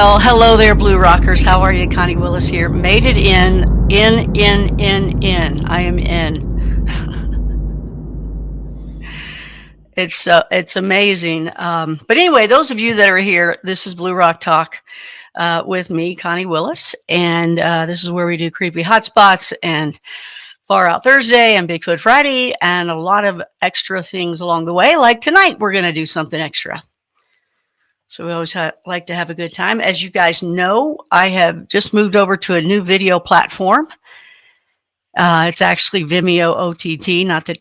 Well, hello there, Blue Rockers. How are you? Connie Willis here. Made it in. I am in. It's amazing. But anyway, those of you that are here, this is Blue Rock Talk with me, Connie Willis, and this is where we do Creepy Hotspots and Far Out Thursday and Bigfoot Friday and a lot of extra things along the way. Like tonight, we're going to do something extra. So we always like to have a good time. As you guys know, I have just moved over to a new video platform. It's actually Vimeo OTT. Not that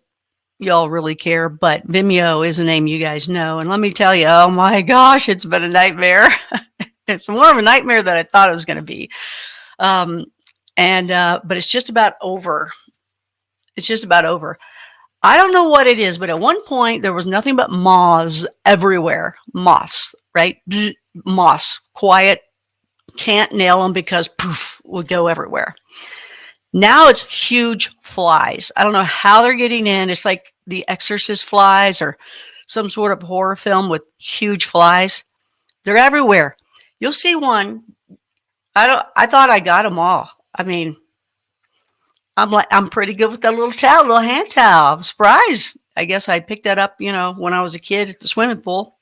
y'all really care, but Vimeo is a name you guys know. And let me tell you, oh my gosh, it's been a nightmare. It's more of a nightmare than I thought it was going to be. But it's just about over. It's just about over. I don't know what it is, but at one point there was nothing but moths everywhere. Moths, right? Moths, quiet, can't nail them because poof, would go everywhere. Now it's huge flies. I don't know how they're getting in. It's like the Exorcist flies or some sort of horror film with huge flies. They're everywhere. You'll see one. I thought I got them all. I mean, I'm pretty good with that little hand towel. I'm surprised. I guess I picked that up, when I was a kid at the swimming pool.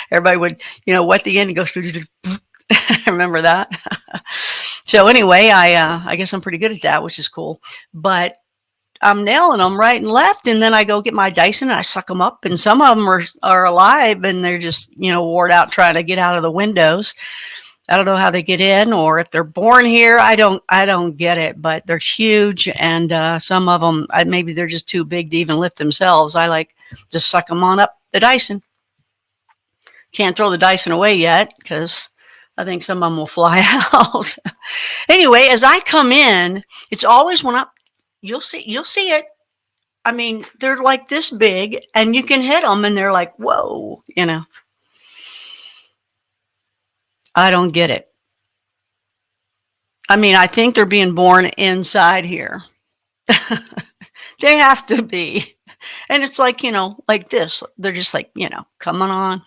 Everybody would, wet the end and go through. I remember that. So anyway, I guess I'm pretty good at that, which is cool. But I'm nailing them right and left, and then I go get my Dyson and I suck them up, and some of them are alive, and they're just wore out trying to get out of the windows. I don't know how they get in, or if they're born here. I don't get it, but they're huge, and some of them maybe they're just too big to even lift themselves. I like just suck them on up the Dyson. Can't throw the Dyson away yet because I think some of them will fly out. Anyway, as I come in, it's always when you'll see it. I mean, they're like this big, and you can hit them, and they're like, whoa, I don't get it. I mean, I think they're being born inside here. They have to be. And it's like, like this. They're just like, coming on.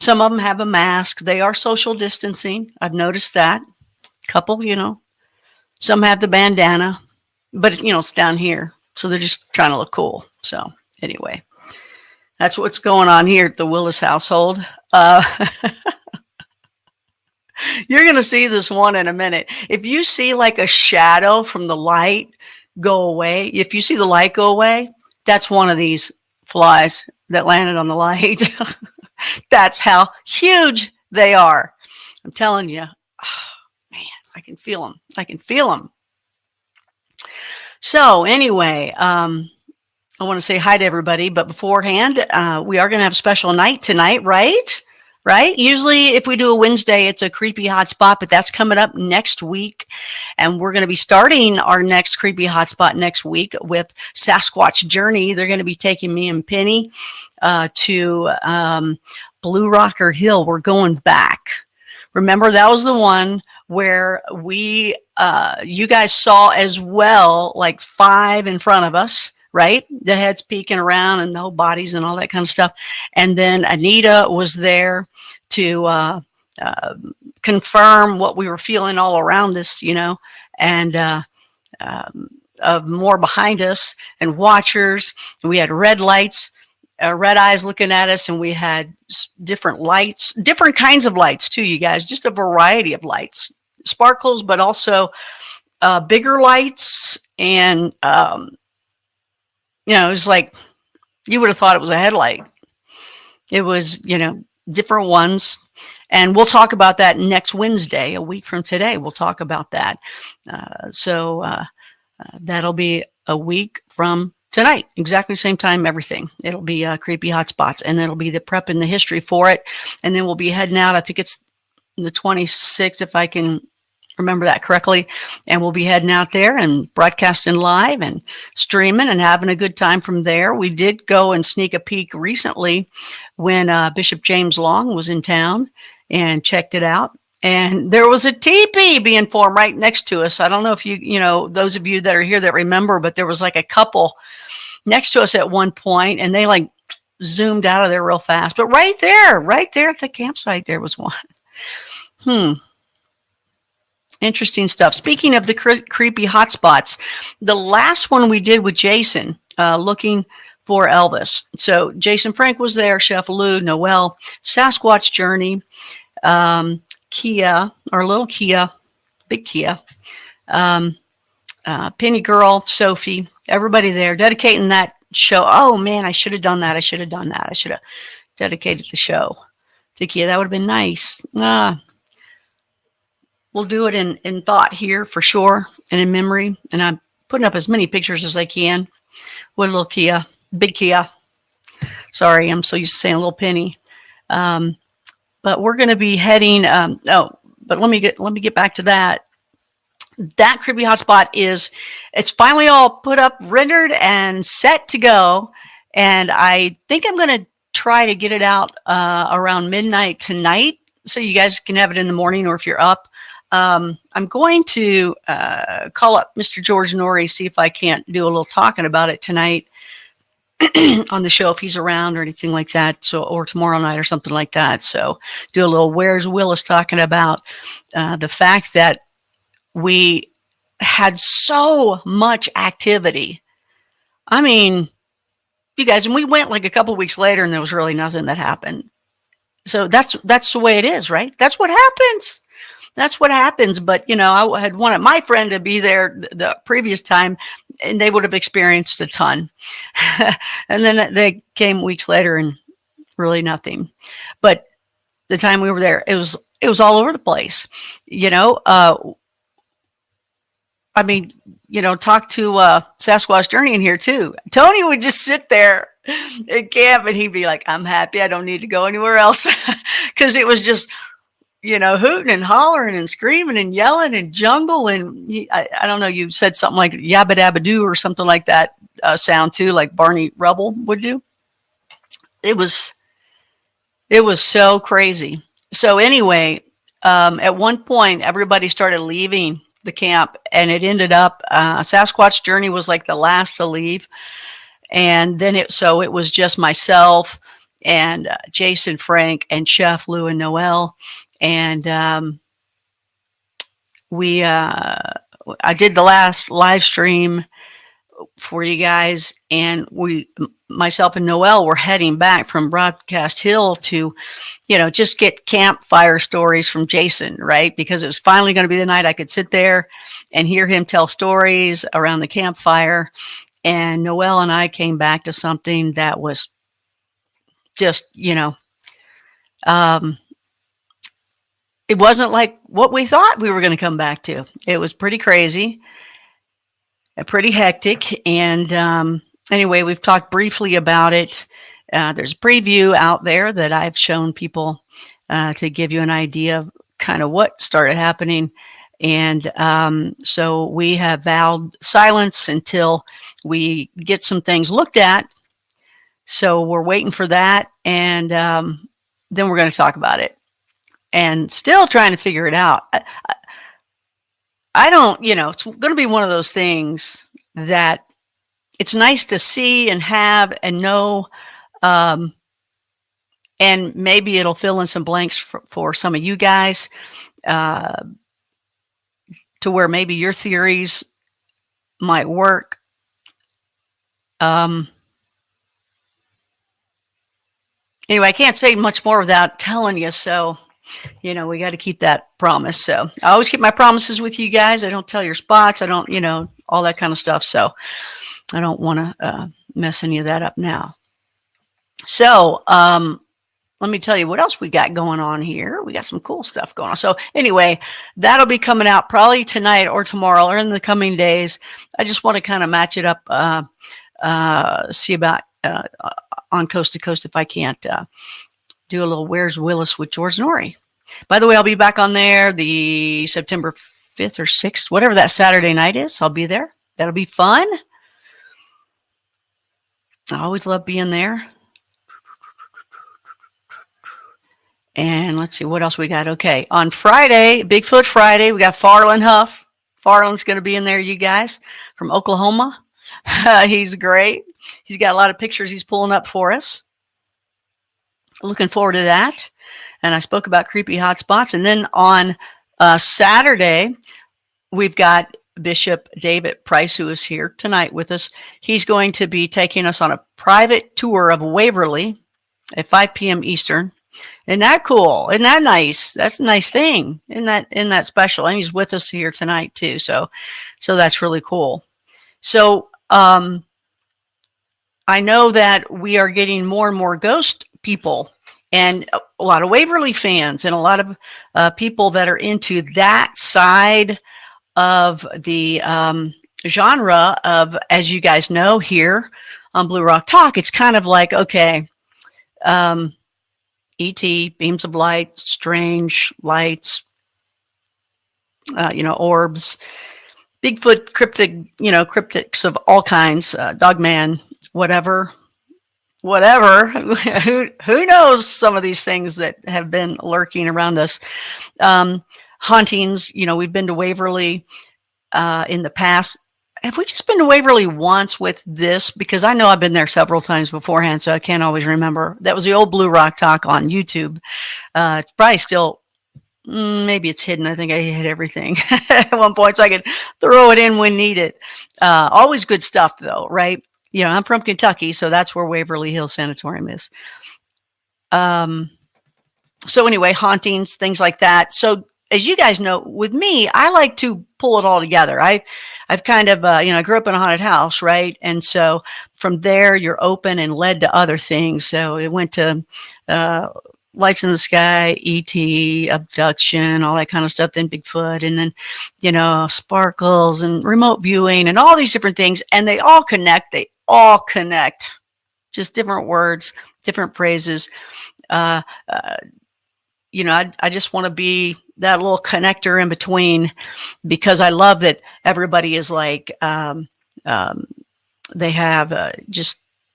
Some of them have a mask. They are social distancing. I've noticed that. Couple, some have the bandana, but it's down here. So they're just trying to look cool. So anyway, that's what's going on here at the Willis household. You're going to see this one in a minute. If you see like a shadow from the light go away, if you see the light go away, that's one of these flies that landed on the light. That's how huge they are. I'm telling you, man, I can feel them. I can feel them. So anyway, I want to say hi to everybody, but beforehand, we are going to have a special night tonight, right? Right? Usually if we do a Wednesday, it's a Creepy Hotspot, but that's coming up next week. And we're going to be starting our next Creepy Hotspot next week with Sasquatch Journey. They're going to be taking me and Penny to Blue Rocker Hill. We're going back. Remember, that was the one where you guys saw as well, like 5 in front of us. Right? The heads peeking around and no bodies and all that kind of stuff. And then Anita was there to confirm what we were feeling all around us, and more behind us and watchers. And we had red lights, red eyes looking at us, and we had different lights, different kinds of lights too, you guys, just a variety of lights, sparkles, but also bigger lights and it was like, you would have thought it was a headlight. It was, different ones. And we'll talk about that next Wednesday, a week from today. We'll talk about that. So that'll be a week from tonight, exactly same time, everything. It'll be Creepy Hotspots, and it'll be the prep and the history for it. And then we'll be heading out. I think it's the 26th, if I can remember that correctly, and we'll be heading out there and broadcasting live and streaming and having a good time from there. We did go and sneak a peek recently when Bishop James Long was in town and checked it out, and there was a teepee being formed right next to us. I don't know if those of you that are here that remember, but there was like a couple next to us at one point, and they like zoomed out of there real fast. But right there at the campsite, there was one. Interesting stuff. Speaking of the creepy hotspots, the last one we did with Jason, looking for Elvis. So Jason Frank was there, Chef Lou, Noel, Sasquatch Journey, Kia, our little Kia, big Kia, Penny Girl, Sophie, everybody there dedicating that show. Oh man, I should have done that. I should have dedicated the show to Kia. That would have been nice. We'll do it in thought here for sure and in memory. And I'm putting up as many pictures as I can with a little Kia, big Kia. Sorry, I'm so used to saying little Penny. But we're going to be heading. But let me get back to that. That creepy hotspot it's finally all put up, rendered, and set to go. And I think I'm going to try to get it out around midnight tonight, so you guys can have it in the morning, or if you're up. I'm going to call up Mr. George Norrie, see if I can't do a little talking about it tonight on the show if he's around or anything like that. So, or tomorrow night or something like that. So do a little Where's Willis talking about the fact that we had so much activity. I mean, you guys, and we went like a couple of weeks later and there was really nothing that happened. So that's the way it is, right? That's what happens. That's what happens. But, I had wanted my friend to be there the previous time and they would have experienced a ton. And then they came weeks later and really nothing. But the time we were there, it was all over the place, I mean, talk to Sasquatch Journey in here too. Tony would just sit there at camp and he'd be like, I'm happy. I don't need to go anywhere else. Because it was just, hooting and hollering and screaming and yelling and jungle. And I don't know, you said something like yabba dabba doo or something like that sound too, like Barney Rubble would do. It was so crazy. So anyway, at one point, everybody started leaving the camp, and it ended up Sasquatch Journey was like the last to leave, and then it was just myself and Jason Frank and Chef Lou and Noel, and I did the last live stream for you guys, and myself and Noel were heading back from Broadcast Hill to just get campfire stories from Jason, right? Because it was finally going to be the night I could sit there and hear him tell stories around the campfire. And Noel and I came back to something that was just, it wasn't like what we thought we were going to come back to. It was pretty crazy and pretty hectic. And anyway, we've talked briefly about it. There's a preview out there that I've shown people to give you an idea of kind of what started happening. And so we have vowed silence until we get some things looked at. So we're waiting for that. And then we're going to talk about it and still trying to figure it out. I don't, it's going to be one of those things that it's nice to see and have and know. And maybe it'll fill in some blanks for some of you guys to where maybe your theories might work. Anyway, I can't say much more without telling you. So, we got to keep that promise. So I always keep my promises with you guys. I don't tell your spots. I don't, all that kind of stuff. So I don't want to mess any of that up now. So let me tell you what else we got going on here. We got some cool stuff going on. So anyway, that'll be coming out probably tonight or tomorrow or in the coming days. I just want to kind of match it up, see about on Coast to Coast if I can't do a little Where's Willis with George Norrie. By the way, I'll be back on there the September 5th or 6th, whatever that Saturday night is. I'll be there. That'll be fun. I always love being there. And let's see what else we got. Okay, on Friday, Bigfoot Friday, we got Farland Huff. Farland's going to be in there, you guys, from Oklahoma. He's great. He's got a lot of pictures he's pulling up for us. Looking forward to that. and I spoke about creepy hotspots. And then on Saturday, we've got Bishop David Price, who is here tonight with us. He's going to be taking us on a private tour of Waverly at 5 p.m. Eastern. Isn't that cool? Isn't that nice? That's a nice thing. Isn't that special? And he's with us here tonight too. So that's really cool. So I know that we are getting more and more ghost people, and a lot of Waverly fans, and a lot of people that are into that side of the genre of, as you guys know, here on Blue Rock Talk, it's kind of like, okay, ET, beams of light, strange lights, orbs, Bigfoot, cryptics of all kinds, dogman, whatever. Who knows some of these things that have been lurking around us. Hauntings, we've been to Waverly in the past. Have we just been to Waverly once with this? Because I know I've been there several times beforehand, so I can't always remember. That was the old Blue Rock Talk on YouTube. It's probably still, maybe it's hidden. I think I hid everything at one point, so I could throw it in when needed. Always good stuff, though, right? I'm from Kentucky, so that's where Waverly Hills Sanatorium is. So anyway, hauntings, things like that. So as you guys know, with me, I like to pull it all together. I've kind of, I grew up in a haunted house, right? And so from there, you're open and led to other things. So it went to lights in the sky, ET, abduction, all that kind of stuff, then Bigfoot, and then, sparkles and remote viewing and all these different things. And they all connect. Just different words, different phrases. I just want to be that little connector in between, because I love that everybody is like, they have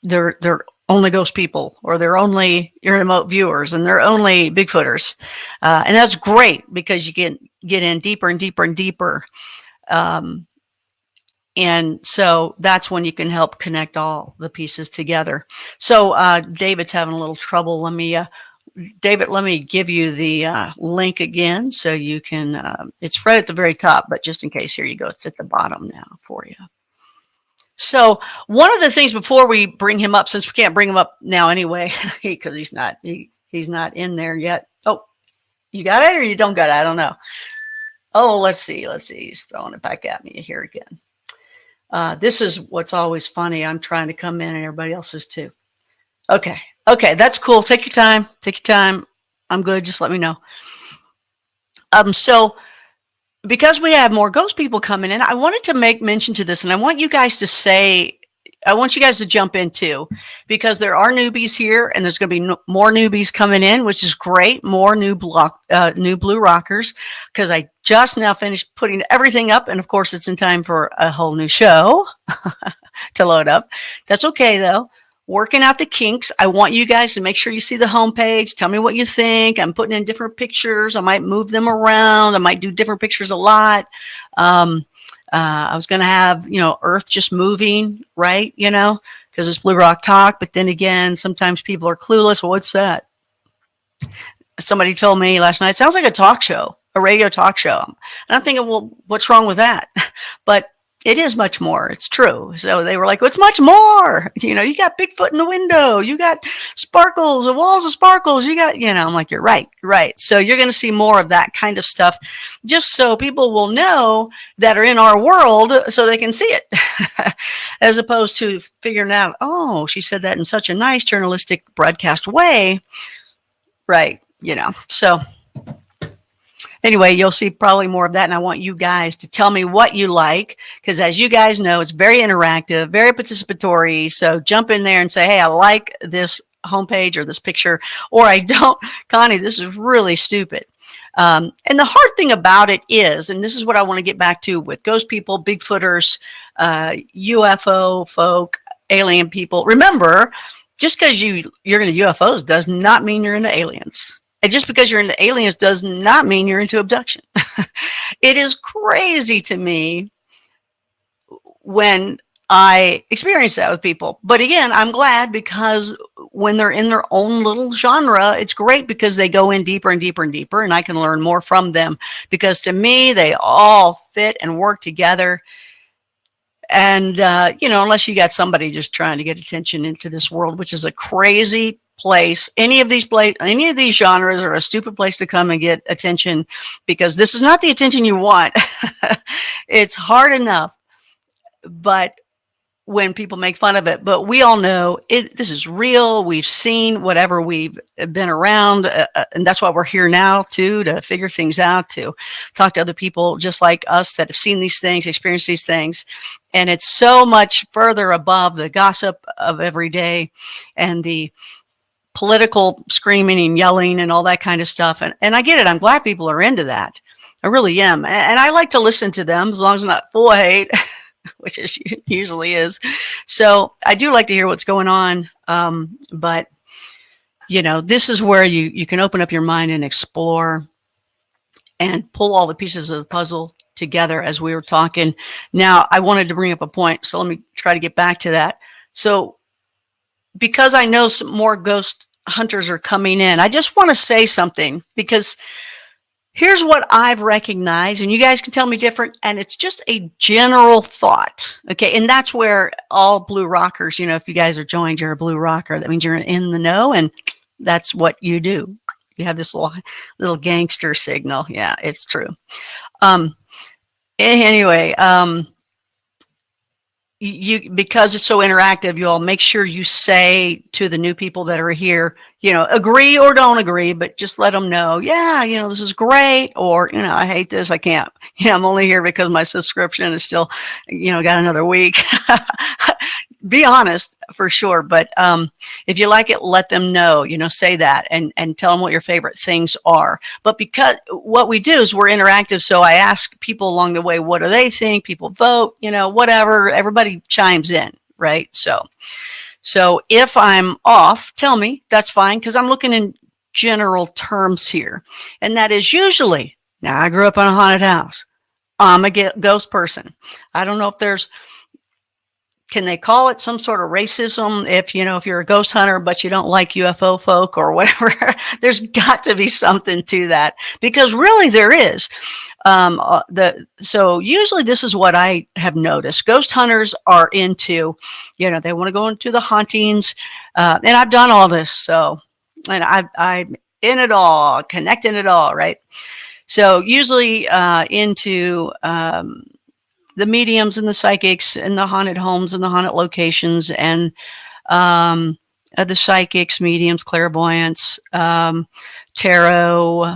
they're only ghost people, or they're only remote viewers, and they're only Bigfooters. And that's great, because you get in deeper and deeper and deeper. And so that's when you can help connect all the pieces together. So David's having a little trouble. David, let me give you the link again, so you can, it's right at the very top, but just in case, here you go. It's at the bottom now for you. So one of the things before we bring him up, since we can't bring him up now anyway, because he's not in there yet. Oh, you got it, or you don't got it? I don't know. Oh, let's see. He's throwing it back at me here again. This is what's always funny. I'm trying to come in and everybody else is too. Okay, that's cool. Take your time. I'm good. Just let me know. So because we have more ghost people coming in, I wanted to make mention to this, and I want you guys to jump in too, because there are newbies here, and there's going to be more newbies coming in, which is great. More new Blue Rockers, because I just now finished putting everything up, and of course it's in time for a whole new show to load up. That's okay though. Working out the kinks. I want you guys to make sure you see the homepage. Tell me what you think. I'm putting in different pictures. I might move them around. I might do different pictures a lot. I was going to have, Earth just moving, right? Because it's Blue Rock Talk. But then again, sometimes people are clueless. Well, what's that? Somebody told me last night, it sounds like a talk show, a radio talk show. And I'm thinking, well, what's wrong with that? But it is much more. It's true. So they were like, "What's much more? You got Bigfoot in the window. You got sparkles, walls of sparkles. You got, I'm like, you're right. So you're going to see more of that kind of stuff, just so people will know that are in our world, so they can see it, as opposed to figuring out, oh, she said that in such a nice journalistic broadcast way. Right. So anyway, you'll see probably more of that, and I want you guys to tell me what you like, because as you guys know, it's very interactive, very participatory. So jump in there and say, hey, I like this homepage or this picture, or I don't. Connie, this is really stupid. And the hard thing about it is, and this is what I want to get back to with ghost people, Bigfooters, UFO folk, alien people. Remember, just because you're into UFOs does not mean you're into aliens. And just because you're into aliens does not mean you're into abduction. It is crazy to me when I experience that with people. But again, I'm glad, because when they're in their own little genre, it's great because they go in deeper and deeper and deeper, and I can learn more from them, because to me, they all fit and work together. And, unless you got somebody just trying to get attention into this world, which is a crazy place. Any of these genres are a stupid place to come and get attention, because this is not the attention you want. It's hard enough, but when people make fun of it, but we all know this is real. We've seen whatever, we've been around, and that's why we're here now too, to figure things out, to talk to other people just like us that have seen these things, experienced these things. And it's so much further above the gossip of every day and the political screaming and yelling and all that kind of stuff. And I get it. I'm glad people are into that. I really am. And I like to listen to them, as long as I'm not full of hate, which it usually is. So I do like to hear what's going on. But, this is where you can open up your mind and explore and pull all the pieces of the puzzle together, as we were talking. Now, I wanted to bring up a point, so let me try to get back to that. So, because I know some more ghost hunters are coming in, I just want to say something, because here's what I've recognized, and you guys can tell me different, and it's just a general thought, okay? And that's where all blue rockers, if you guys are joined, you're a blue rocker. That means you're in the know, and that's what you do. You have this little gangster signal. Yeah, it's true. Anyway, because it's so interactive, you all make sure you say to the new people that are here, agree or don't agree, but just let them know, yeah, this is great, or, I hate this, I can't, I'm only here because my subscription is still, got another week. Be honest, for sure. But if you like it, let them know, say that, and tell them what your favorite things are. But because what we do is we're interactive, so I ask people along the way, what do they think? People vote, whatever, everybody chimes in, right? So if I'm off, tell me, that's fine, because I'm looking in general terms here. And that is usually, now I grew up in a haunted house. I'm a ghost person. I don't know if can they call it some sort of racism if you're a ghost hunter but you don't like UFO folk or whatever? There's got to be something to that, because really there is. So usually this is what I have noticed. Ghost hunters are into, they want to go into the hauntings, and I've done all this. So, and I'm in it all, connecting it all, right? So usually into the mediums and the psychics and the haunted homes and the haunted locations, and the psychics, mediums, clairvoyants, tarot,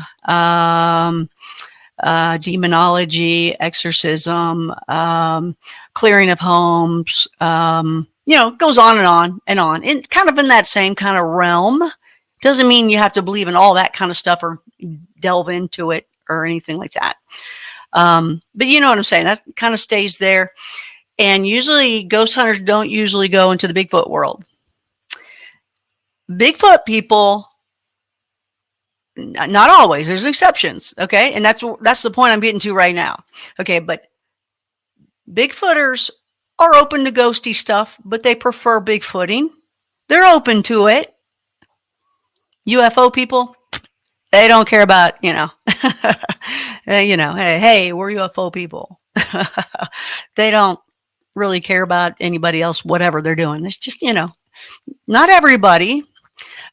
demonology, exorcism, clearing of homes, goes on and on and on. And kind of in that same kind of realm. Doesn't mean you have to believe in all that kind of stuff or delve into it or anything like that. But you know what I'm saying? That kind of stays there. And usually ghost hunters don't usually go into the Bigfoot world. Bigfoot people, not always, there's exceptions. Okay. And that's the point I'm getting to right now. Okay. But Bigfooters are open to ghosty stuff, but they prefer Bigfooting. They're open to it. UFO people, they don't care about, hey, we're UFO people. They don't really care about anybody else, whatever they're doing. It's just, not everybody.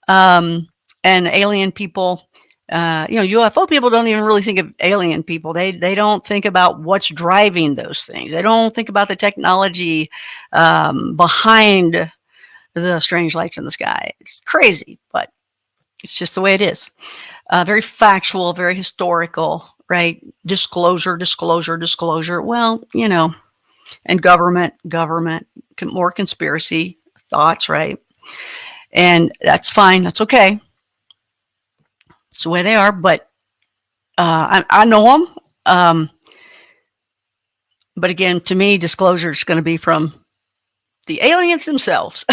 And alien people, UFO people don't even really think of alien people. They don't think about what's driving those things. They don't think about the technology behind the strange lights in the sky. It's crazy, but it's just the way it is. Very factual, very historical, right? Disclosure. Well, and government, more conspiracy thoughts, right? And that's fine. That's okay. It's the way they are. But I know them. But again, to me, disclosure is going to be from the aliens themselves.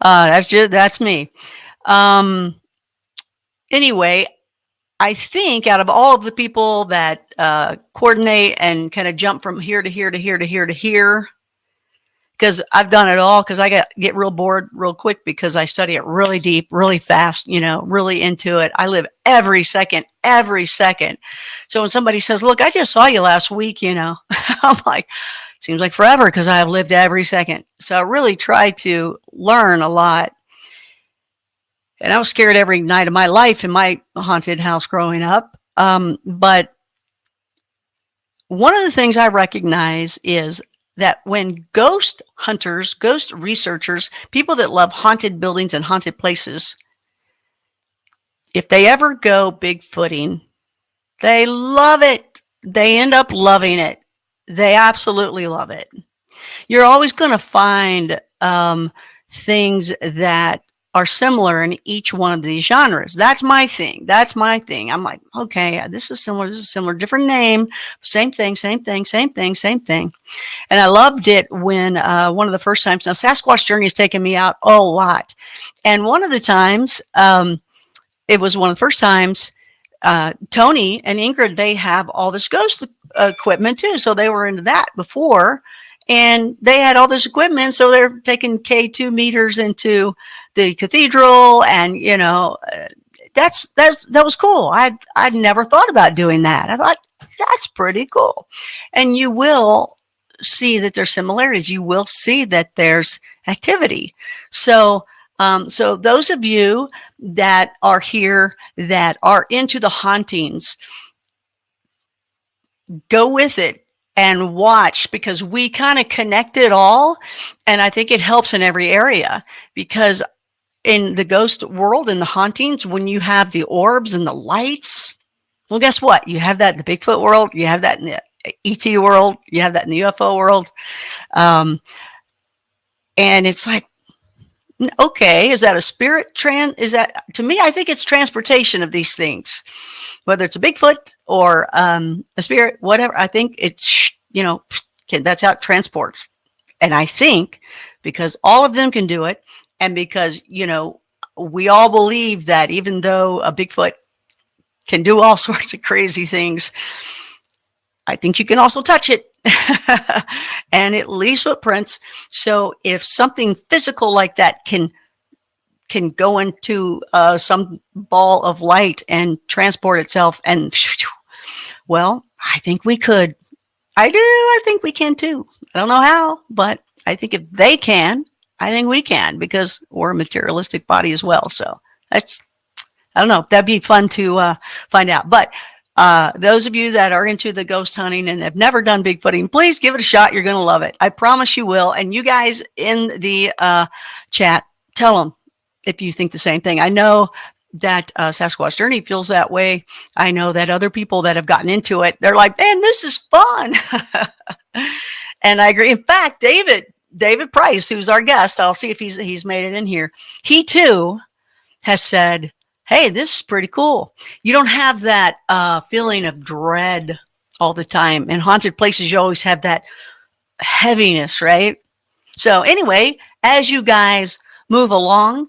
That's me. Anyway, I think out of all of the people that coordinate and kind of jump from here to here to here to here to here, because I've done it all, because I get real bored real quick because I study it really deep, really fast, really into it. I live every second, every second. So when somebody says, look, I just saw you last week, I'm like, seems like forever because I have lived every second. So I really try to learn a lot. And I was scared every night of my life in my haunted house growing up. But one of the things I recognize is that when ghost hunters, ghost researchers, people that love haunted buildings and haunted places, if they ever go Bigfooting, they love it. They end up loving it. They absolutely love it. You're always going to find things that are similar in each one of these genres. That's my thing. I'm like, okay, this is similar, different name, same thing. And I loved it when one of the first times, now Sasquatch Journey has taken me out a lot. And one of the times, it was one of the first times, Tony and Ingrid, they have all this ghost equipment too. So they were into that before. And they had all this equipment, so they're taking K2 meters into the cathedral, and that was cool. I'd never thought about doing that. I thought that's pretty cool, and you will see that there's similarities. You will see that there's activity. So those of you that are here that are into the hauntings, go with it. And watch, because we kind of connect it all. And I think it helps in every area, because in the ghost world, in the hauntings, when you have the orbs and the lights, well, guess what? You have that in the Bigfoot world. You have that in the ET world. You have that in the UFO world. And it's like, okay, is that a spirit to me, I think it's transportation of these things, whether it's a Bigfoot or a spirit, whatever. I think it's, that's how it transports. And I think because all of them can do it, and because, we all believe that even though a Bigfoot can do all sorts of crazy things, I think you can also touch it and it leaves footprints. So if something physical like that can go into some ball of light and transport itself, and well, I think we could. I think we can too. I don't know how, but I think if they can, I think we can, because we're a materialistic body as well. So I don't know. That'd be fun to find out. But those of you that are into the ghost hunting and have never done Bigfooting, please give it a shot. You're going to love it. I promise you will. And you guys in the chat, tell them if you think the same thing. I know that Sasquatch Journey feels that way. I know that other people that have gotten into it, they're like, man, this is fun. And I agree. In fact, David Price, who's our guest, I'll see if he's made it in here. He too has said, hey, this is pretty cool. You don't have that feeling of dread all the time. In haunted places, you always have that heaviness, right? So anyway, as you guys move along,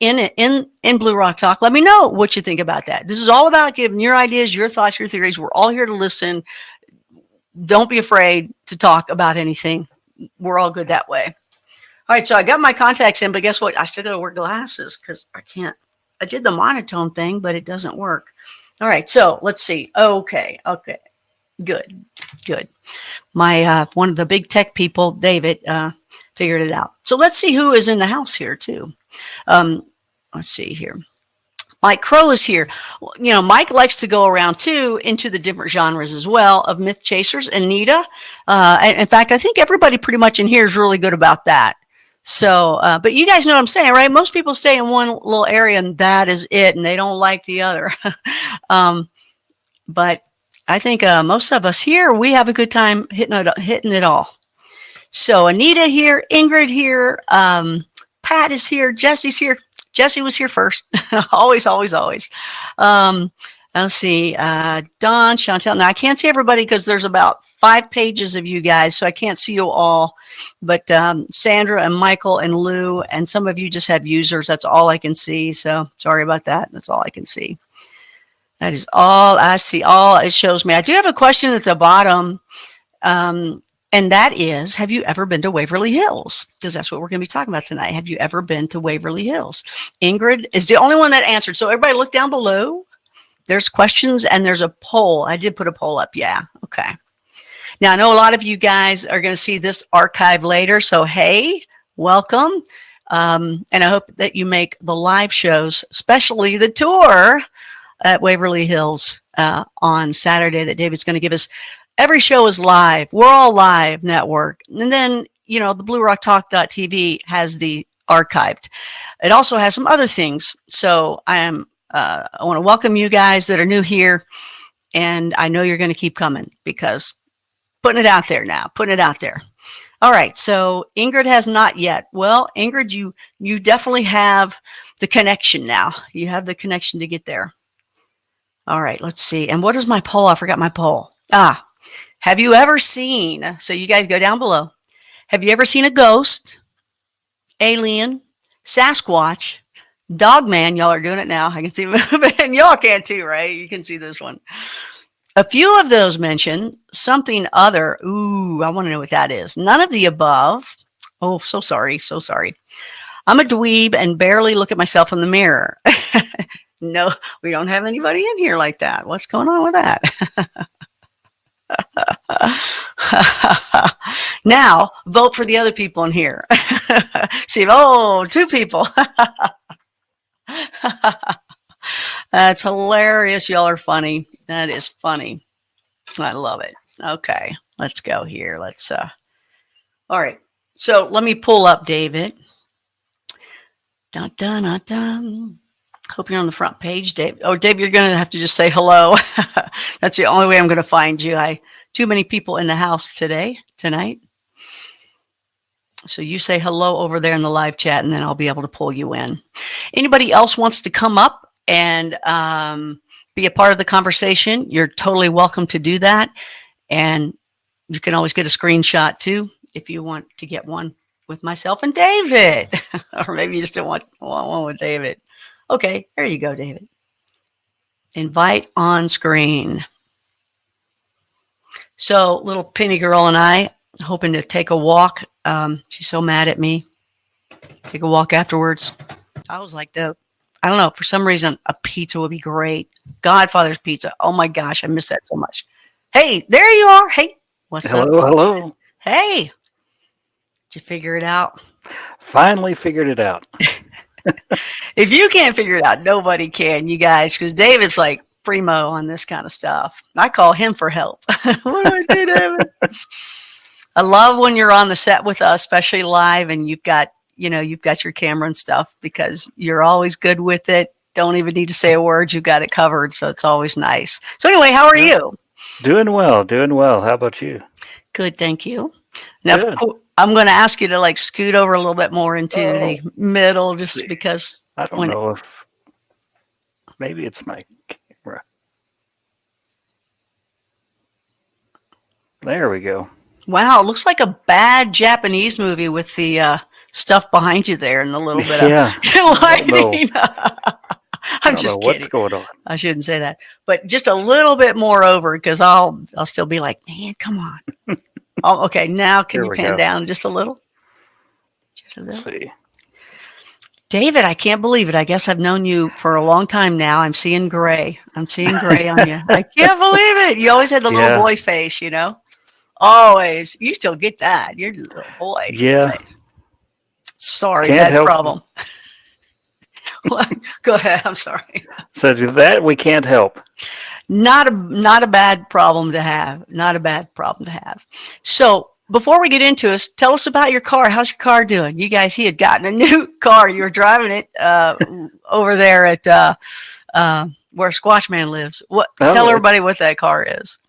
in Blue Rock Talk, let me know what you think about that. This is all about giving your ideas, your thoughts, your theories. We're all here to listen. Don't be afraid to talk about anything. We're all good that way. All right, so I got my contacts in, but guess what? I still got to wear glasses because I can't. I did the monotone thing, but it doesn't work. All right, so let's see. Okay, good. My one of the big tech people, David, figured it out. So let's see who is in the house here too. Let's see here. Mike Crow is here. Mike likes to go around too into the different genres as well of myth chasers. Anita, in fact, I think everybody pretty much in here is really good about that. So, but you guys know what I'm saying, right? Most people stay in one little area and that is it, and they don't like the other. But I think most of us here, we have a good time hitting it all. So Anita here, Ingrid here, Pat is here, Jesse's here. Jesse was here first. always. Let's see. Don, Chantel. Now I can't see everybody because there's about 5 pages of you guys, so I can't see you all. But Sandra and Michael and Lou, and some of you just have users. That's all I can see. So sorry about that. That's all I can see. That is all I see. All it shows me. I do have a question at the bottom. And And that is, have you ever been to Waverly Hills? Because that's what we're going to be talking about tonight. Have you ever been to Waverly Hills? Ingrid is the only one that answered. So everybody look down below. There's questions and there's a poll. I did put a poll up. Yeah. Okay. Now, I know a lot of you guys are going to see this archive later. So, hey, welcome. And I hope that you make the live shows, especially the tour at Waverly Hills on Saturday that David's going to give us. Every show is live. We're all live network. And then, the BlueRockTalk.tv has the archived. It also has some other things. So I want to welcome you guys that are new here. And I know you're going to keep coming because putting it out there now, putting it out there. All right. So Ingrid has not yet. Well, Ingrid, you definitely have the connection now. You have the connection to get there. All right. Let's see. And what is my poll? I forgot my poll. Have you ever seen, so you guys go down below. Have you ever seen a ghost, alien, Sasquatch, dogman? Y'all are doing it now. I can see, and y'all can too, right? You can see this one. A few of those mention something other. Ooh, I want to know what that is. None of the above. Oh, so sorry. So sorry. I'm a dweeb and barely look at myself in the mirror. No, we don't have anybody in here like that. What's going on with that? Now, vote for the other people in here. See, two people. That's hilarious. Y'all are funny. That is funny. I love it. Okay, let's go here. All right. So let me pull up David. Dun, dun, dun, dun. Hope you're on the front page, Dave. Oh, Dave, you're going to have to just say hello. That's the only way I'm going to find you. Too many people in the house tonight. So you say hello over there in the live chat, and then I'll be able to pull you in. Anybody else wants to come up and be a part of the conversation, you're totally welcome to do that. And you can always get a screenshot too if you want to get one with myself and David. Or maybe you just don't want one with David. Okay, there you go, David. Invite on screen. So little Penny girl and I hoping to take a walk. She's so mad at me. Take a walk afterwards. I was like, I don't know. For some reason, a pizza would be great. Godfather's pizza. Oh my gosh, I miss that so much. Hey, there you are. Hey, what's up? Hello. Hey, did you figure it out? Finally figured it out. If you can't figure it out, nobody can, you guys, because David's like primo on this kind of stuff. I call him for help. What do I do, David? I love when you're on the set with us, especially live, and you've got your camera and stuff because you're always good with it. Don't even need to say a word. You've got it covered. So it's always nice. So anyway, how are you? Doing well. How about you? Good. Thank you. Now, I'm going to ask you to scoot over a little bit more into the middle just because. I don't know if maybe it's my camera. There we go. Wow. It looks like a bad Japanese movie with the stuff behind you there and a little bit of lighting. I'm just kidding. What's going on? I shouldn't say that, but just a little bit more over because I'll still be like, man, come on. Okay, now can you pan down just a little? Just a little. Let's see. David, I can't believe it. I guess I've known you for a long time now. I'm seeing gray. I'm seeing gray on you. I can't believe it. You always had the little boy face, Always. You still get that. You're the little boy face. Sorry, bad problem. Go ahead. I'm sorry. So that we can't help. Not a bad problem to have. Not a bad problem to have. So before we get into it, tell us about your car. How's your car doing? You guys, he had gotten a new car. You were driving it over there at where Squatchman lives. Tell everybody what that car is.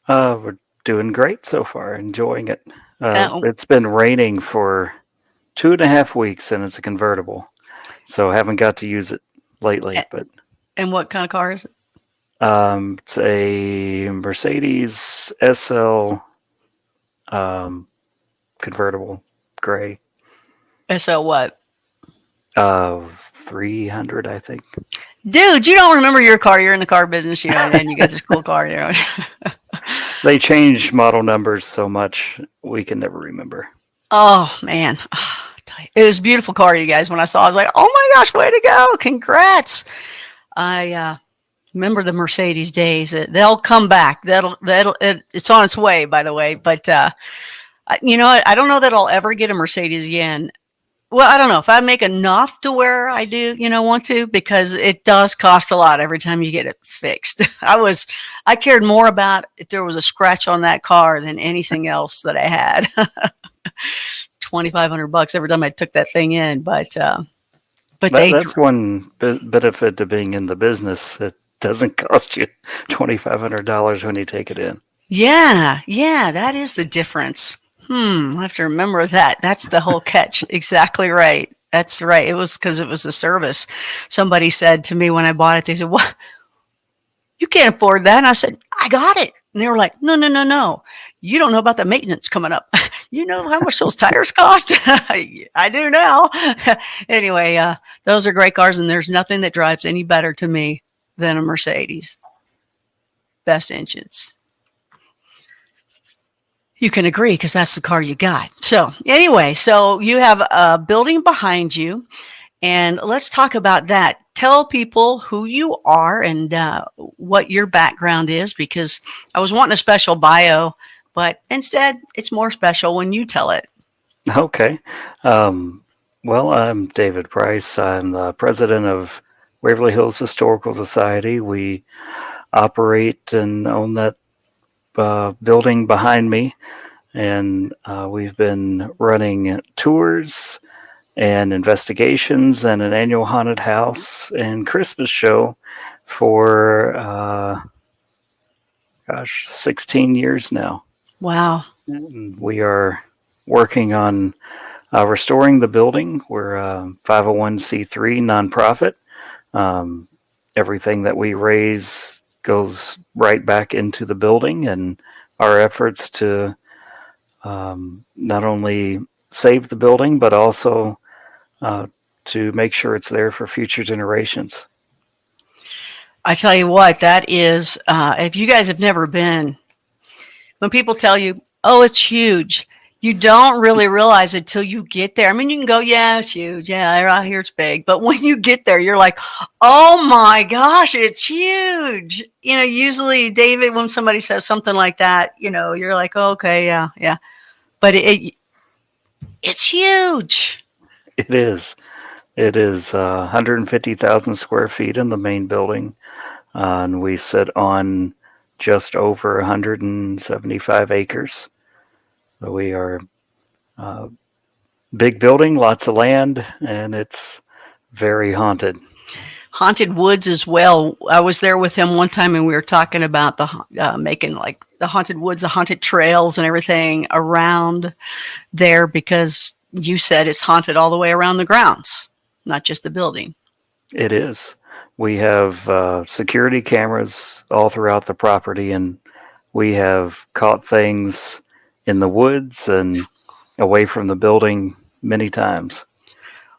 We're doing great so far. Enjoying it. It's been raining for 2.5 weeks, and it's a convertible. So I haven't got to use it lately. And what kind of car is it? It's a Mercedes SL convertible gray. SL what? 300, I think. Dude, you don't remember your car. You're in the car business, and you got this cool car. They change model numbers so much we can never remember. Oh man, it was a beautiful car, you guys. When I saw it, I was like, oh my gosh, way to go. Congrats. I remember the Mercedes days. They'll come back. It's on its way, by the way. But you know, I don't know that I'll ever get a Mercedes again. Well, I don't know if I make enough to where I do, want to, because it does cost a lot every time you get it fixed. I cared more about if there was a scratch on that car than anything else that I had. $2,500 every time I took that thing in, but that's one benefit to being in the business. It doesn't cost you $2,500 when you take it in. Yeah, that is the difference. I have to remember that. That's the whole catch. Exactly right. That's right. It was because it was a service. Somebody said to me when I bought it, they said, "What? You can't afford that." And I said, "I got it." And they were like, No. You don't know about the maintenance coming up. You know how much those tires cost?" I do now. Anyway, those are great cars, and there's nothing that drives any better to me than a Mercedes. Best engines. You can agree because that's the car you got. So anyway, so you have a building behind you, and let's talk about that. Tell people who you are and what your background is, because I was wanting a special bio, but instead it's more special when you tell it. Okay. Well, I'm David Price. I'm the president of Waverly Hills Historical Society. We operate and own that building behind me, and we've been running tours and investigations and an annual haunted house and Christmas show for 16 years now. Wow. And we are working on restoring the building. We're a 501c3 nonprofit. Everything that we raise goes right back into the building, and our efforts to not only save the building, but also to make sure it's there for future generations. I tell you what, that is, if you guys have never been, when people tell you, oh, it's huge, you don't really realize it till you get there. I mean, you can go, yeah, it's huge. Yeah, right here it's big. But when you get there, you're like, oh my gosh, it's huge. Usually, David, when somebody says something like that, you're like, oh, okay, yeah. But it's huge. It is. It is 150,000 square feet in the main building. And we sit on just over 175 acres. So we are a big building, lots of land, and it's very haunted. Haunted woods as well. I was there with him one time, and we were talking about the making like the haunted woods, the haunted trails, and everything around there, because you said it's haunted all the way around the grounds, not just the building. It is. We have security cameras all throughout the property, and we have caught things in the woods and away from the building many times.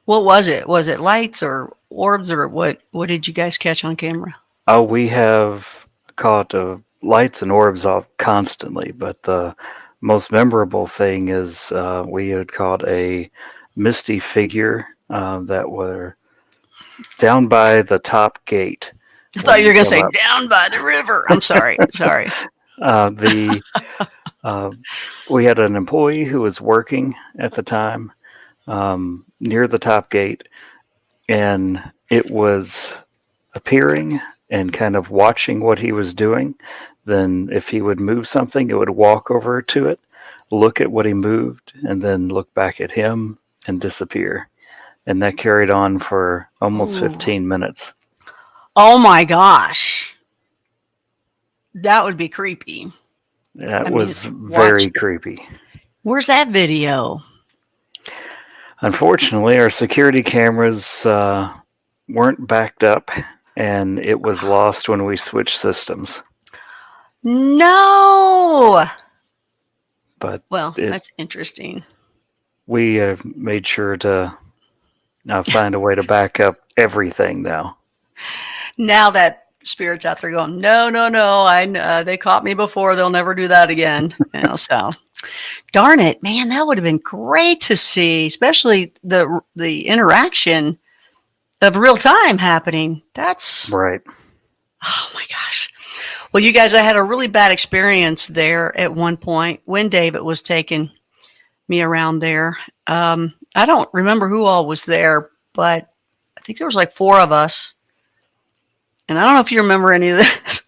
What was it? Was it lights or orbs, or what did you guys catch on camera? Oh, we have caught lights and orbs off constantly, but the most memorable thing is we had caught a misty figure that were down by the top gate. I thought you were going to say down by the river. I'm sorry. We had an employee who was working at the time near the top gate, and it was appearing and kind of watching what he was doing. Then if he would move something, it would walk over to it, look at what he moved, and then look back at him and disappear. And that carried on for almost 15 minutes. Oh my gosh. That would be creepy. That was very creepy. Where's that video? Unfortunately, our security cameras weren't backed up, and it was lost when we switched systems. No! But that's interesting. We have made sure to now find a way to back up everything now. Now that spirits out there going, no, no, no. They caught me before. They'll never do that again. So darn it, man, that would have been great to see, especially the interaction of real time happening. That's right. Oh my gosh. Well, you guys, I had a really bad experience there at one point when David was taking me around there. I don't remember who all was there, but I think there was like 4 of us. And I don't know if you remember any of this.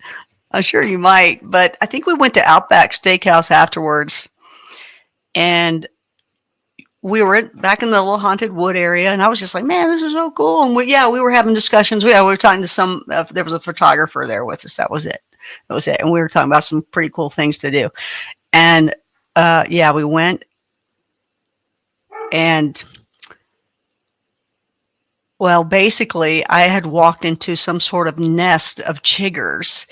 I'm sure you might, but I think we went to Outback Steakhouse afterwards. And we were back in the little haunted wood area, and I was just like, man, this is so cool. And we were having discussions. We were talking to there was a photographer there with us. That was it. And we were talking about some pretty cool things to do. And we went, and well, basically I had walked into some sort of nest of chiggers.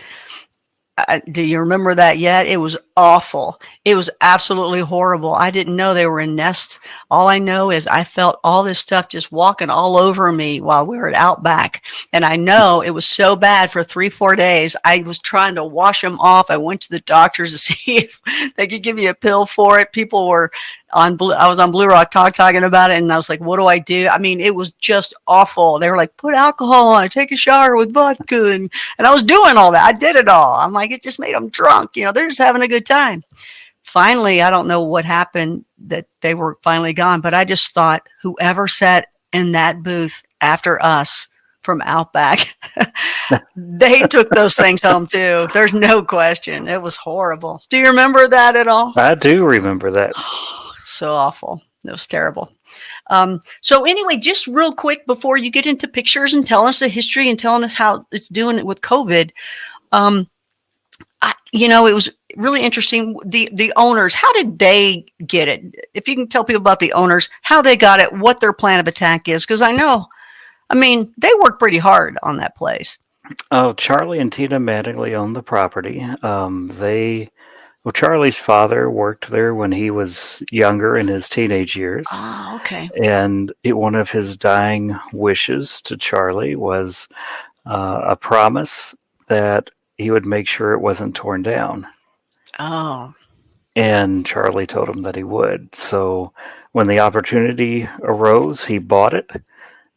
Do you remember that yet? It was awful. It was absolutely horrible. I didn't know they were in nests. All I know is I felt all this stuff just walking all over me while we were at Outback. And I know it was so bad for 3-4 days. I was trying to wash them off. I went to the doctors to see if they could give me a pill for it. People were I was on Blue Rock Talk talking about it, and I was like, what do I do? I mean, it was just awful. They were like, put alcohol on it, take a shower with vodka. And I was doing all that. I did it all. I'm like, it just made them drunk. They're just having a good time. Finally, I don't know what happened that they were finally gone, but I just thought whoever sat in that booth after us from Outback, they took those things home too. There's no question. It was horrible. Do you remember that at all? I do remember that. So awful. It was terrible. So anyway, just real quick before you get into pictures and telling us the history and telling us how it's doing it with COVID, it was really interesting. The owners, how did they get it? If you can tell people about the owners, how they got it, what their plan of attack is, because they work pretty hard on that place. Oh, Charlie and Tina Mattingly own the property. Charlie's father worked there when he was younger in his teenage years. Oh, okay. And one of his dying wishes to Charlie was a promise that he would make sure it wasn't torn down. Oh. And Charlie told him that he would. So when the opportunity arose, he bought it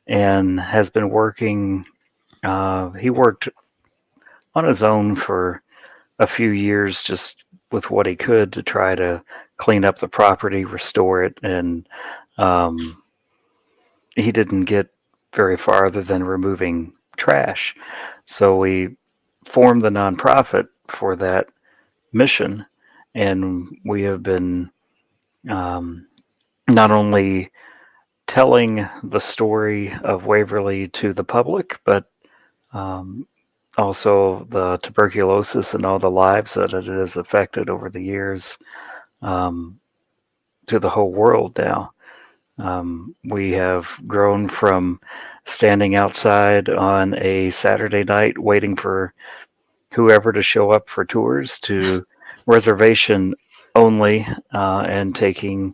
and has been working. He worked on his own for a few years, just with what he could to try to clean up the property, restore it. And he didn't get very far other than removing trash. So we formed the nonprofit for that mission. And we have been not only telling the story of Waverly to the public, but also the tuberculosis and all the lives that it has affected over the years to the whole world now. We have grown from standing outside on a Saturday night waiting for whoever to show up for tours to reservation only and taking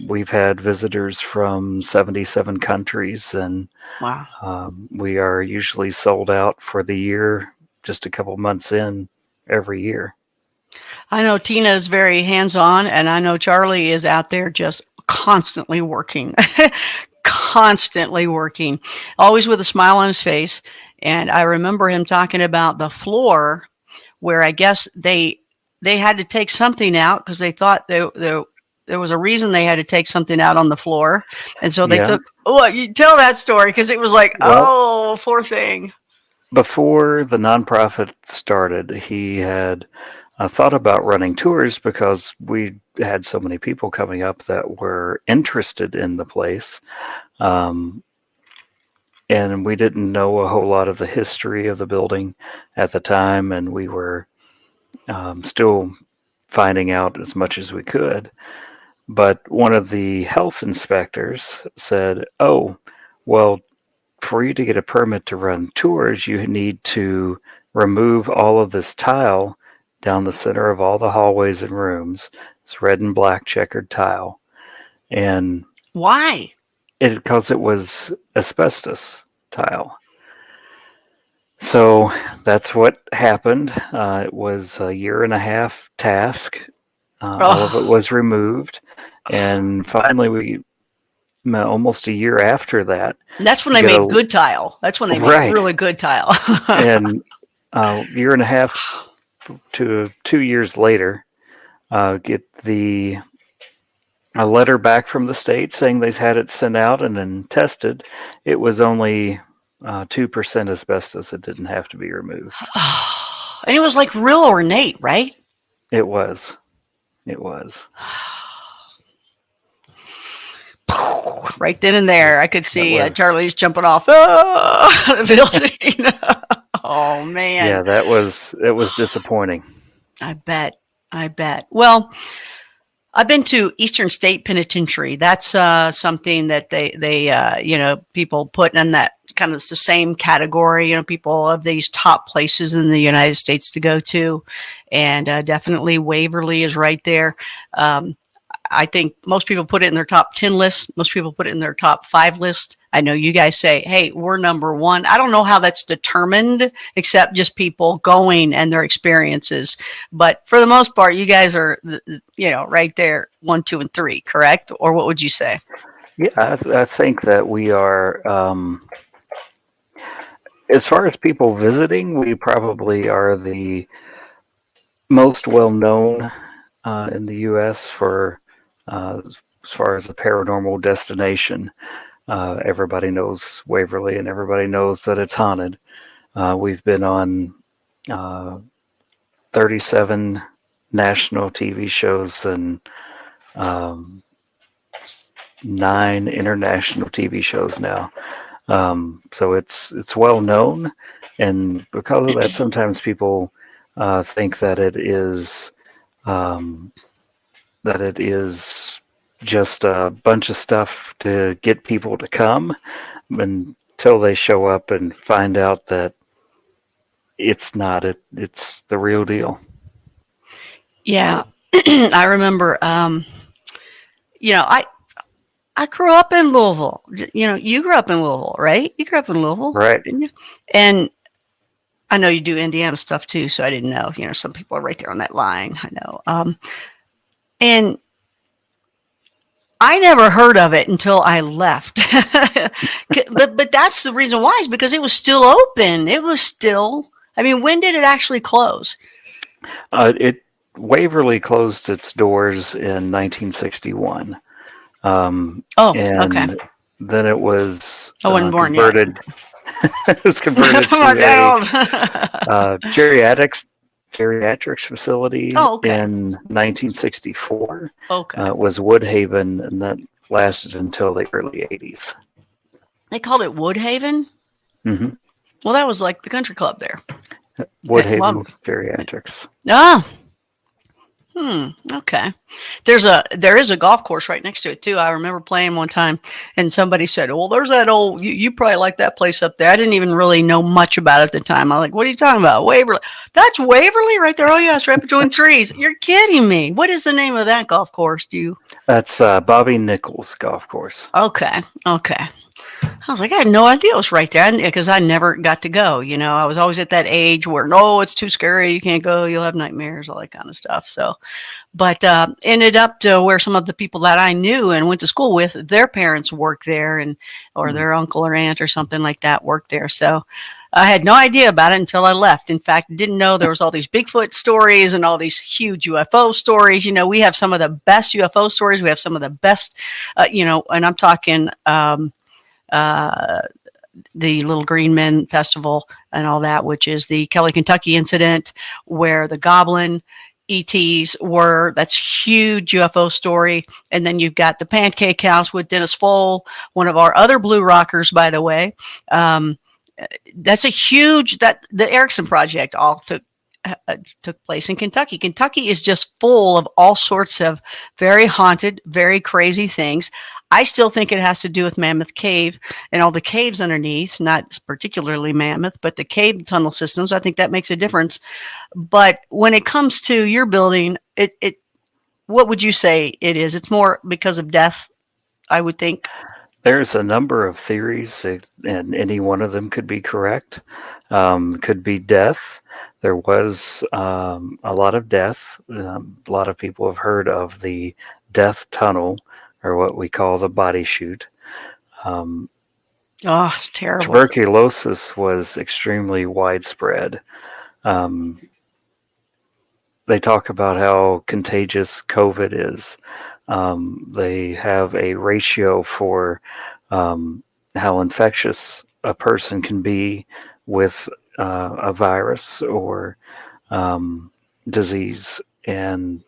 we've had visitors from 77 countries, and wow. We are usually sold out for the year, just a couple months in every year. I know Tina is very hands-on, and I know Charlie is out there just constantly working, always with a smile on his face. And I remember him talking about the floor where I guess they had to take something out because they thought there was a reason they had to take something out on the floor. And so they took, you tell that story, because it was like, poor thing. Before the nonprofit started, he had thought about running tours because we had so many people coming up that were interested in the place. And we didn't know a whole lot of the history of the building at the time, and we were still finding out as much as we could. But one of the health inspectors said, oh, well, for you to get a permit to run tours, you need to remove all of this tile down the center of all the hallways and rooms. It's red and black checkered tile. And why? Because it was asbestos tile. So that's what happened. It was a year and a half task. All of it Oh, was removed, and finally, almost a year after that, that's when we they get made a good tile. That's when they made right, really good tile. and a year and a half to 2 years later, get a letter back from the state saying they've had it sent out and then tested. It was only 2% asbestos. It didn't have to be removed. And it was like real ornate, right? It was. It was. Right then and there, I could That see was. Charlie's jumping off the building. Oh man, Yeah, that was. It was disappointing. I bet. I bet. Well, I've been to Eastern State Penitentiary. That's something that they people put in that kind of the same category. People of these top places in the United States to go to, and definitely Waverly is right there. I think most people put it in their top 10 list. Most people put it in their top 5 list. I know you guys say, hey, we're number 1. I don't know how that's determined, except just people going and their experiences. But for the most part, you guys are, right there, 1, 2, and 3, correct? Or what would you say? Yeah, I think that we are. As far as people visiting, we probably are the most well known in the U.S. for as far as a paranormal destination. Everybody knows Waverly, and everybody knows that it's haunted. We've been on 37 national TV shows and 9 international TV shows now. So it's well known, and because of that, sometimes people think that it is just a bunch of stuff to get people to come, until they show up and find out that it's not. It's the real deal. Yeah. I remember, I grew up in Louisville. You grew up in Louisville, right? You grew up in Louisville, Right. didn't you? And I know you do Indiana stuff too, so I didn't know. Some people are right there on that line. I know. And I never heard of it until I left. but that's the reason why, is because it was still open. It was still. I mean, when did it actually close? Waverly closed its doors in 1961. Oh, okay. And then it was I wasn't born yet. converted. It was converted My to dad. a geriatrics facility in 1964. Okay. It was Woodhaven, and that lasted until the early 80s. They called it Woodhaven? Mm-hmm. Well, that was like the country club there. Woodhaven Geriatrics. Ah. Okay. There is a golf course right next to it too. I remember playing one time, and somebody said, "Well, there's that old. You probably like that place up there." I didn't even really know much about it at the time. I'm like, "What are you talking about, Waverly? That's Waverly right there. Oh yeah, it's right between trees. You're kidding me. What is the name of that golf course? That's Bobby Nichols Golf Course. Okay. I was like, I had no idea it was right there because I never got to go. I was always at that age where, no, it's too scary. You can't go. You'll have nightmares, all that kind of stuff. So, but ended up to where some of the people that I knew and went to school with, their parents worked there, or their uncle or aunt or something like that worked there. So I had no idea about it until I left. In fact, didn't know there was all these Bigfoot stories and all these huge UFO stories. We have some of the best UFO stories. We have some of the best, and I'm talking the Little Green Men Festival and all that, which is the Kelly, Kentucky incident where the Goblin ETs were. That's huge UFO story. And then you've got the Pancake House with Dennis Foll, one of our other Blue Rockers, by the way. That's a huge, the Erickson Project all took place in Kentucky. Kentucky is just full of all sorts of very haunted, very crazy things. I still think it has to do with Mammoth Cave and all the caves underneath, not particularly Mammoth, but the cave tunnel systems. I think that makes a difference. But when it comes to your building, what would you say it is? It's more because of death, I would think. There's a number of theories, and any one of them could be correct. Could be death. There was a lot of death. A lot of people have heard of the death tunnel, or what we call the body chute. Oh, it's terrible. Tuberculosis was extremely widespread. They talk about how contagious COVID is. They have a ratio for how infectious a person can be with a virus or disease. And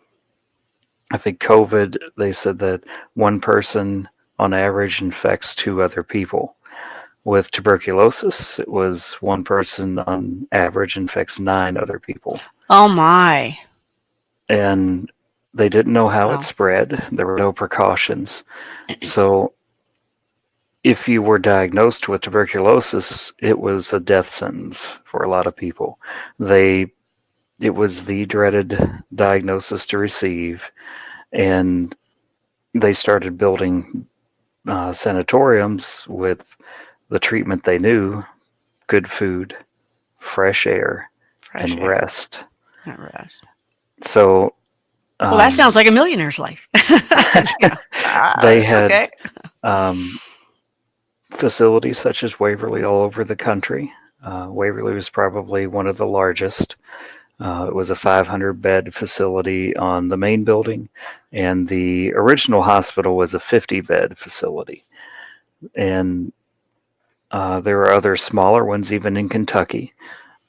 I think COVID, they said that one person on average infects 2 other people. With tuberculosis, it was one person on average infects 9 other people. Oh my. And they didn't know how Wow. it spread. There were no precautions. So if you were diagnosed with tuberculosis, it was a death sentence for a lot of people. It was the dreaded diagnosis to receive, and they started building sanatoriums with the treatment they knew: good food, fresh air, and rest. And rest. So, well, that sounds like a millionaire's life. They had facilities such as Waverly all over the country. Waverly was probably one of the largest. It was a 500-bed facility on the main building, and the original hospital was a 50-bed facility. And there were other smaller ones, even in Kentucky,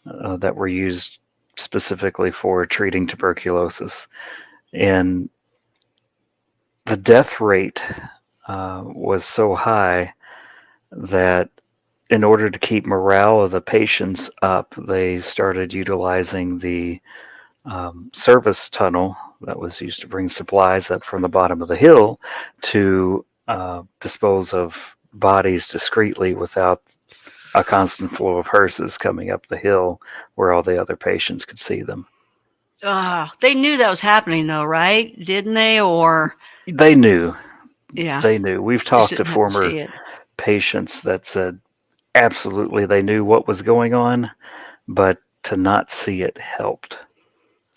that were used specifically for treating tuberculosis. And the death rate was so high that in order to keep morale of the patients up, they started utilizing the service tunnel that was used to bring supplies up from the bottom of the hill to dispose of bodies discreetly without a constant flow of hearses coming up the hill where all the other patients could see them. They knew that was happening, though, right? Didn't they? Or they knew. Yeah, they knew. We've talked to former patients that said absolutely they knew what was going on, but to not see it helped.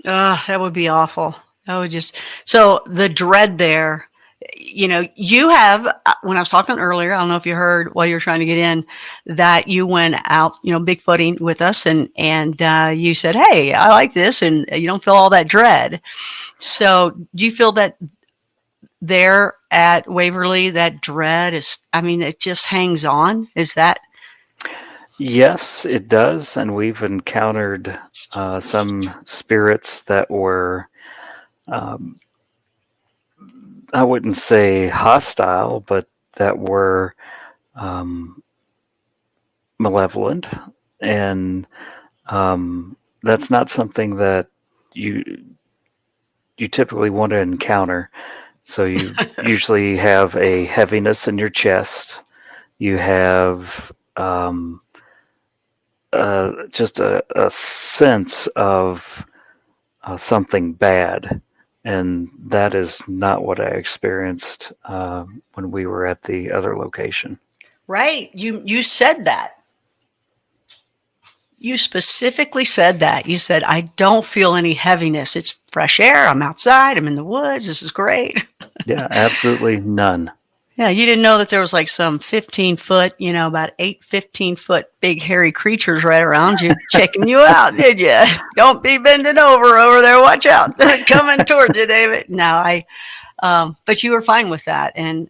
That would be awful. That would just, so the dread there, you have, when I was talking earlier, I don't know if you heard while you were trying to get in, that you went out, Bigfooting with us, and you said, hey, I like this, and you don't feel all that dread. So do you feel that there at Waverly, that dread is, it just hangs on? Is that? Yes, it does. And we've encountered some spirits that were, I wouldn't say hostile, but that were malevolent. And that's not something that you typically want to encounter. So you usually have a heaviness in your chest. You have just a sense of something bad. And that is not what I experienced when we were at the other location. Right. You said that. You specifically said that. You said, I don't feel any heaviness. It's fresh air. I'm outside. I'm in the woods. This is great. Yeah, absolutely none. Yeah, you didn't know that there was like some 15-foot, about 15-foot big hairy creatures right around you checking you out, did you? Don't be bending over there. Watch out. Coming towards you, David. No, but you were fine with that. And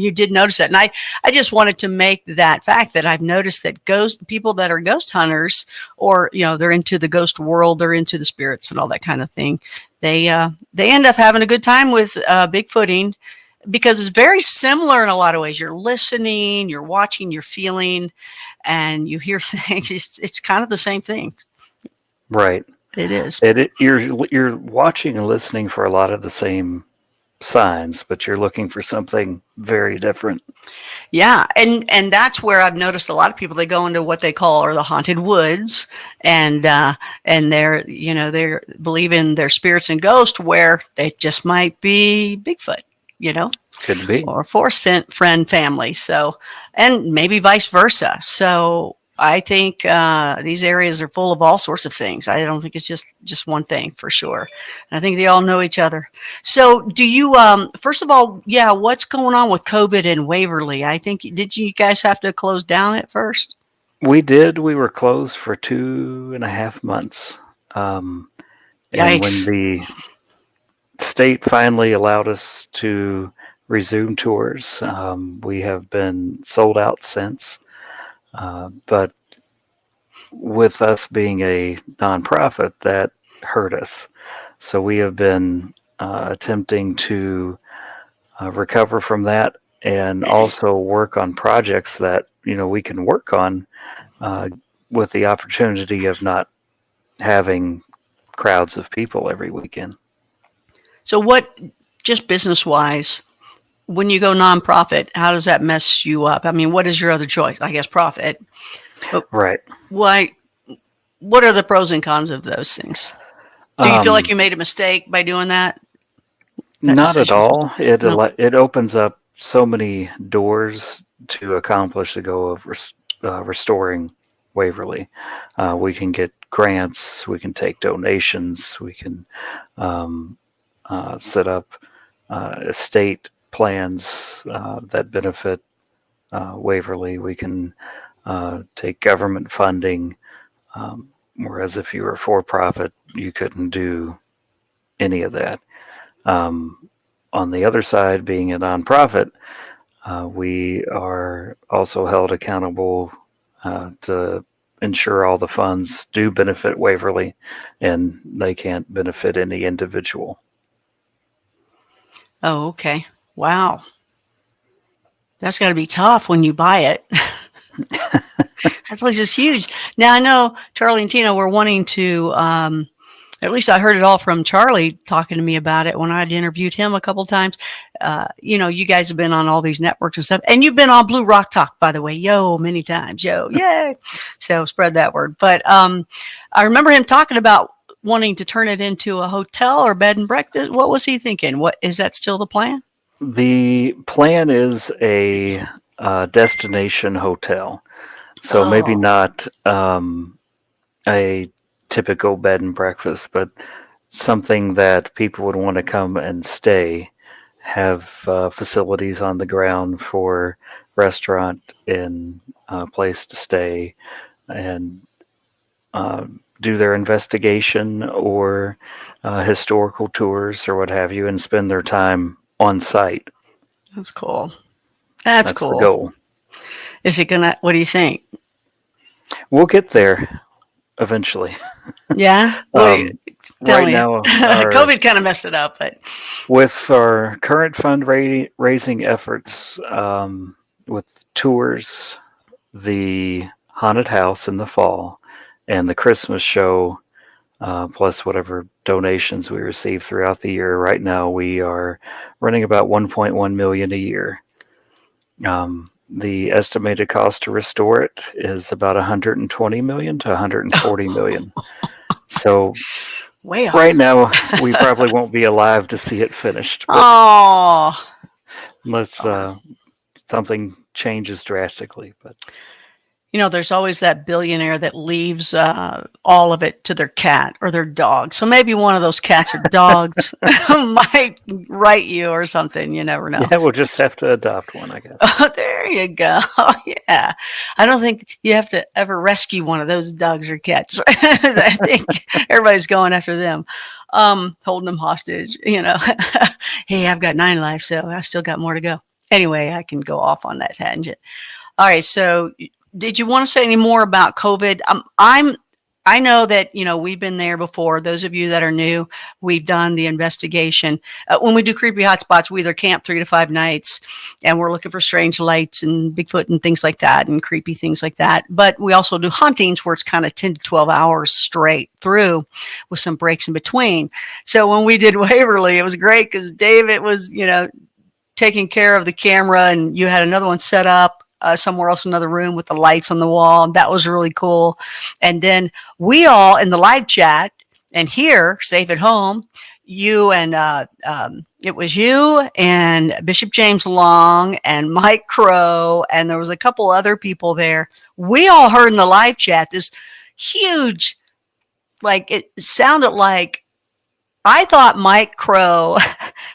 you did notice that. And I just wanted to make that fact that I've noticed that people that are ghost hunters, or, they're into the ghost world, they're into the spirits and all that kind of thing. They end up having a good time with Bigfooting, because it's very similar in a lot of ways. You're listening, you're watching, you're feeling, and you hear things. It's kind of the same thing. Right. It is. You're watching and listening for a lot of the same signs, but you're looking for something very different. Yeah, and that's where I've noticed a lot of people, they go into what they call the haunted woods, and they're believe in their spirits and ghosts, where they just might be Bigfoot. Could be. or forest friend family. So, and maybe vice versa. So I think these areas are full of all sorts of things. I don't think it's just one thing for sure. And I think they all know each other. So do you, first of all, yeah, what's going on with COVID in Waverly? I think, did you guys have to close down at first? We did. We were closed for 2.5 months. And when Yikes. the state finally allowed us to resume tours, we have been sold out since. But with us being a nonprofit, that hurt us. So we have been attempting to recover from that and also work on projects that we can work on with the opportunity of not having crowds of people every weekend. So what, just business wise, when you go nonprofit, how does that mess you up? I mean, what is your other choice? I guess profit. But Right. why? What are the pros and cons of those things? Do you feel like you made a mistake by doing that? Not at all. No. It opens up so many doors to accomplish the goal of restoring Waverly. We can get grants. We can take donations. We can set up estate plans that benefit Waverly. We can take government funding, whereas if you were for profit, you couldn't do any of that. On the other side, being a nonprofit, we are also held accountable to ensure all the funds do benefit Waverly, and they can't benefit any individual. Oh, okay. Wow. That's got to be tough when you buy it. That place is huge. Now I know Charlie and Tina were wanting to, at least I heard it all from Charlie talking to me about it when I'd interviewed him a couple times. You guys have been on all these networks and stuff, and you've been on Blue Rock Talk, by the way, many times, yay. So spread that word. But I remember him talking about wanting to turn it into a hotel or bed and breakfast. What was he thinking? What is that still the plan? The plan is a destination hotel. So maybe not a typical bed and breakfast, but something that people would want to come and stay, have facilities on the ground for restaurant and place to stay, and do their investigation or historical tours or what have you, and spend their time on site. That's cool. That's cool. The goal. Is it gonna? What do you think? We'll get there eventually. Yeah. Right now, COVID kind of messed it up, but with our current fundraising efforts, with tours, the haunted house in the fall, and the Christmas show, plus whatever donations we receive throughout the year. Right now, we are running about $1.1 million a year. The estimated cost to restore it is about $120 million to $140 million. So right now, we probably won't be alive to see it finished. Unless something changes drastically. But there's always that billionaire that leaves all of it to their cat or their dog. So maybe one of those cats or dogs might write you or something. You never know. Yeah, we'll just have to adopt one, I guess. Oh, there you go. Yeah. I don't think you have to ever rescue one of those dogs or cats. I think everybody's going after them, holding them hostage. Hey, I've got 9 lives, so I've still got more to go. Anyway, I can go off on that tangent. All right. So did you want to say any more about COVID? I know that, we've been there before. Those of you that are new, we've done the investigation. When we do Creepy Hotspots, we either camp 3 to 5 nights, and we're looking for strange lights and Bigfoot and things like that, and creepy things like that. But we also do hauntings where it's kind of 10 to 12 hours straight through with some breaks in between. So when we did Waverly, it was great because David was, taking care of the camera, and you had another one set up somewhere else, another room with the lights on the wall. And that was really cool. And then we all in the live chat and here, safe at home, you and it was you and Bishop James Long and Mike Crow, and there was a couple other people there. We all heard in the live chat this huge, like it sounded like, I thought Mike Crow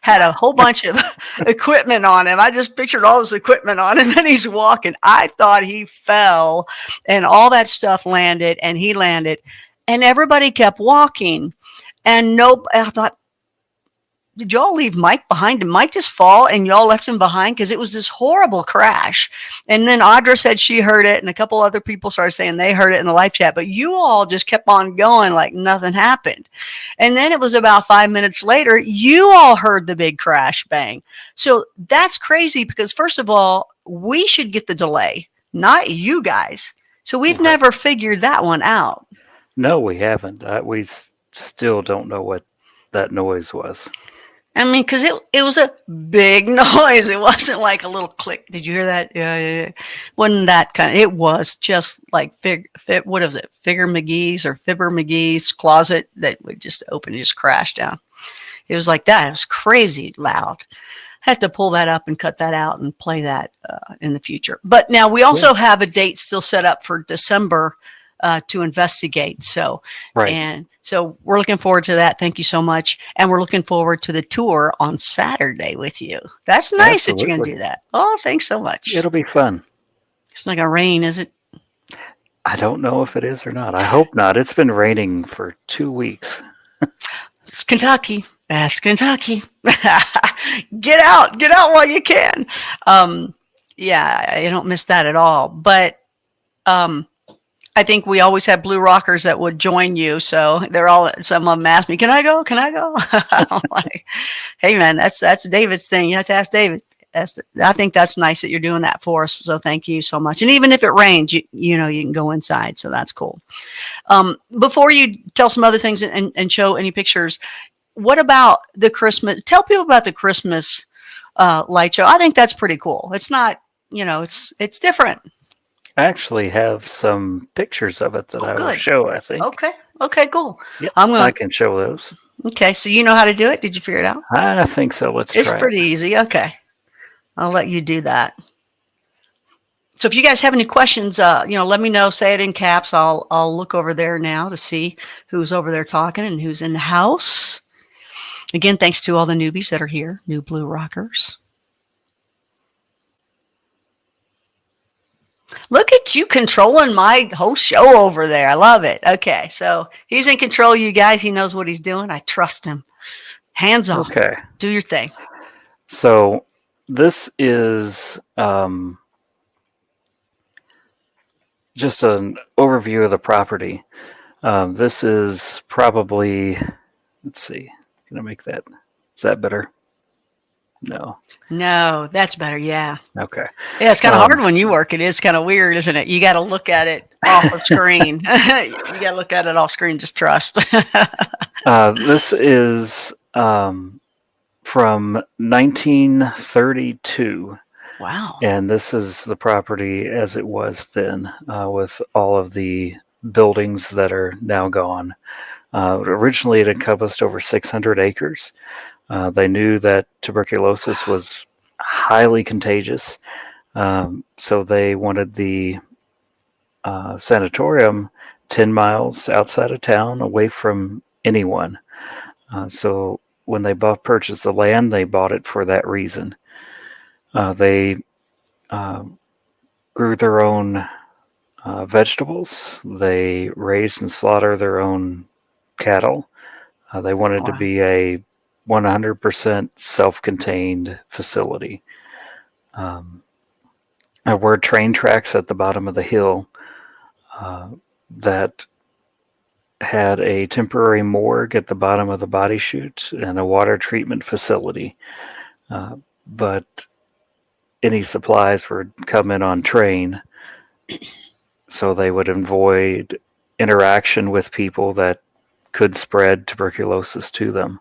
had a whole bunch of equipment on him. I just pictured all this equipment on him and he's walking. I thought he fell and all that stuff landed and he landed and everybody kept walking. And I thought, did y'all leave Mike behind? Did Mike just fall and y'all left him behind? Because it was this horrible crash. And then Audra said she heard it, and a couple other people started saying they heard it in the live chat. But you all just kept on going like nothing happened. And then it was about 5 minutes later, you all heard the big crash bang. So that's crazy because, first of all, we should get the delay, not you guys. So we've never figured that one out. No, we haven't. We still don't know what that noise was. I mean, because it was a big noise. It wasn't like a little click. Did you hear that? Yeah. Wasn't that kind of, it was just like, what is it? Fibber McGee's closet that would just open and just crash down. It was like that. It was crazy loud. I have to pull that up and cut that out and play that in the future. But now we also have a date still set up for December to investigate. So, and so we're looking forward to that. Thank you so much. And we're looking forward to the tour on Saturday with you. That's nice that you're going to do that. Oh, thanks so much. It'll be fun. It's not going to rain, is it? I don't know if it is or not. I hope not. It's been raining for 2 weeks. It's Kentucky. That's Kentucky. Get out while you can. Yeah, I don't miss that at all. But, I think we always have blue rockers that would join you. So some of them ask me, can I go? I'm like, hey man, that's David's thing. You have to ask David. I think that's nice that you're doing that for us. So thank you so much. And even if it rains, you know, you can go inside. So that's cool. Before you tell some other things and show any pictures, what about the Christmas? Tell people about the Christmas light show. I think that's pretty cool. It's not, you know, it's different. I actually have some pictures of it that I will show, I think. Okay, cool. Yep, I can show those. Okay, so you know how to do it? Did you figure it out? I think so. Let's try it. It's pretty easy. Okay. I'll let you do that. So if you guys have any questions, let me know. Say it in caps. I'll look over there now to see who's over there talking and who's in the house. Again, thanks to all the newbies that are here, new blue rockers. Look at you controlling my whole show over there. I love it. Okay, so he's in control, you guys. He knows what he's doing. I trust him. Hands off. Okay. Do your thing. So this is just an overview of the property. This is probably, let's see, can I make that? Is that better? No, that's better. Yeah. Okay. Yeah, it's kind of hard when you work. It is kind of weird, isn't it? You got to look at it off of screen. You got to look at it off screen. Just trust. This is from 1932. Wow. And this is the property as it was then, with all of the buildings that are now gone. Originally, it encompassed over 600 acres. They knew that tuberculosis was highly contagious, so they wanted the sanatorium 10 miles outside of town, away from anyone. So when they purchased the land, they bought it for that reason. They grew their own vegetables. They raised and slaughtered their own cattle. They wanted to be a 100% self-contained facility. There were train tracks at the bottom of the hill that had a temporary morgue at the bottom of the body chute and a water treatment facility. But any supplies would come in on train, so they would avoid interaction with people that could spread tuberculosis to them.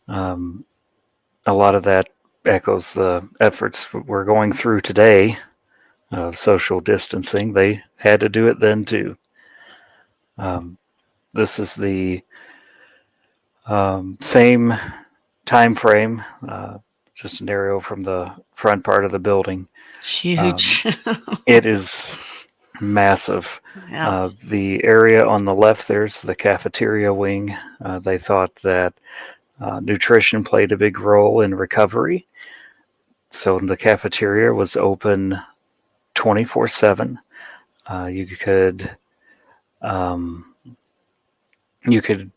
A lot of that echoes the efforts we're going through today of social distancing. They had to do it then too. This is the Same time frame, just an aerial from the front part of the building. It's huge. It is massive. Yeah. The area on the left, there's the cafeteria wing. They thought that nutrition played a big role in recovery. So the cafeteria was open 24/7. You could, um, you could,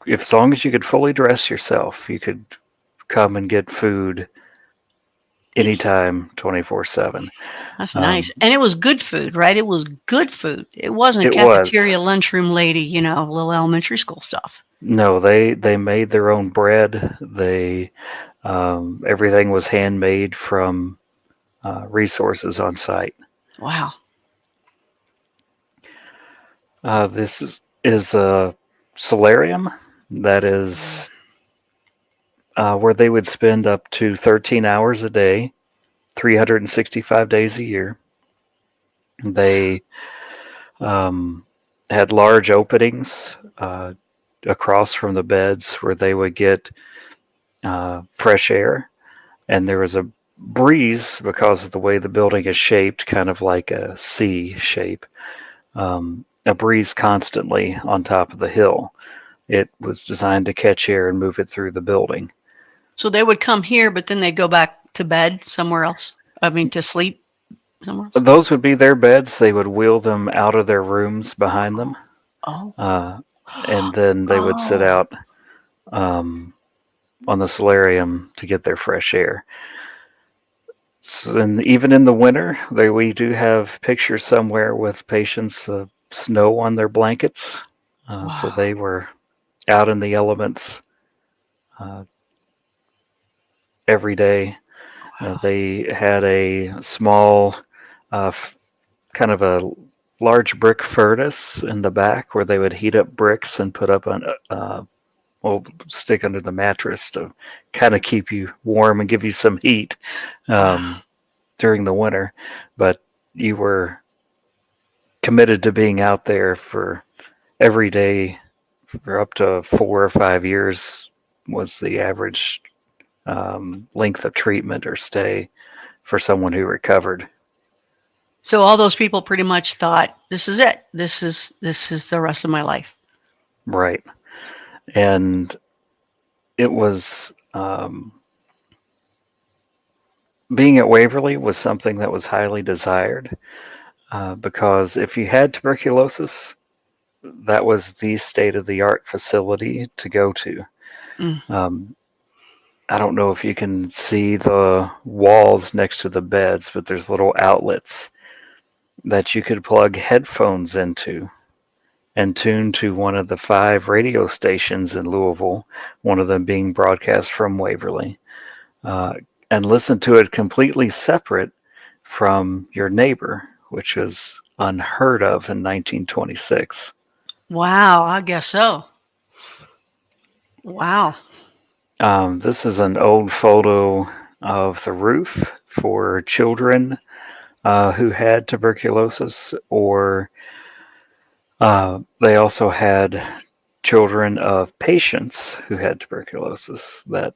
if as long as you could fully dress yourself, you could come and get food anytime, 24/7. That's nice. And it was good food, right? It was good food. It wasn't It was. cafeteria lunchroom lady, little elementary school stuff. No, they made their own bread. They everything was handmade from resources on site. Wow. This is a solarium that is where they would spend up to 13 hours a day, 365 days a year. They had large openings across from the beds where they would get fresh air, and there was a breeze because of the way the building is shaped, kind of like a C shape. A breeze constantly on top of the hill. It was designed to catch air and move it through the building. So they would come here, but then they'd go back to bed somewhere else. I mean, to sleep somewhere else. Those would be their beds. They would wheel them out of their rooms behind them. Oh. And then they would sit out on the solarium to get their fresh air. So, and even in the winter, we do have pictures somewhere with patients snow on their blankets. Wow. So they were out in the elements every day. Wow. They had a small, kind of a large brick furnace in the back where they would heat up bricks and put up stick under the mattress to kind of keep you warm and give you some heat during the winter. But you were committed to being out there for every day for up to 4 or 5 years was the average length of treatment or stay for someone who recovered. So all those people pretty much thought, this is it. This is the rest of my life. Right. And it was being at Waverly was something that was highly desired because if you had tuberculosis, that was the state-of-the-art facility to go to. I don't know if you can see the walls next to the beds, but there's little outlets that you could plug headphones into and tune to one of the 5 radio stations in Louisville, one of them being broadcast from Waverly, and listen to it completely separate from your neighbor, which was unheard of in 1926. Wow, I guess so. Wow. This is an old photo of the roof for children who had tuberculosis, or they also had children of patients who had tuberculosis that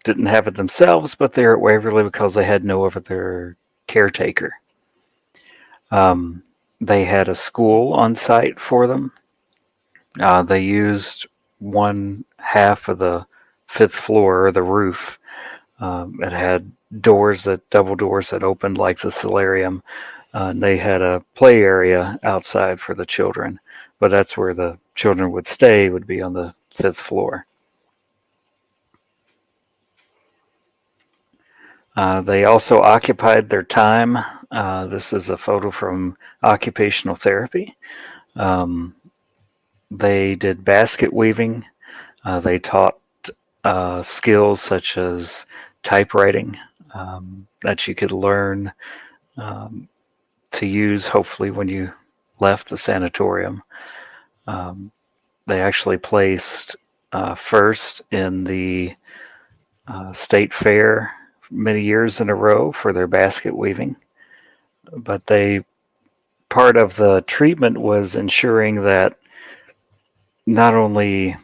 didn't have it themselves, but they're at Waverly because they had no other caretaker. They had a school on site for them. They used one half of the 5th floor, or the roof. It had double doors that opened like the solarium. And they had a play area outside for the children, but that's where the children would stay, would be on the 5th floor. They also occupied their time. This is a photo from occupational therapy. They did basket weaving. They taught skills such as typewriting that you could learn to use, hopefully, when you left the sanatorium. They actually placed first in the state fair many years in a row for their basket weaving. But part of the treatment was ensuring that not only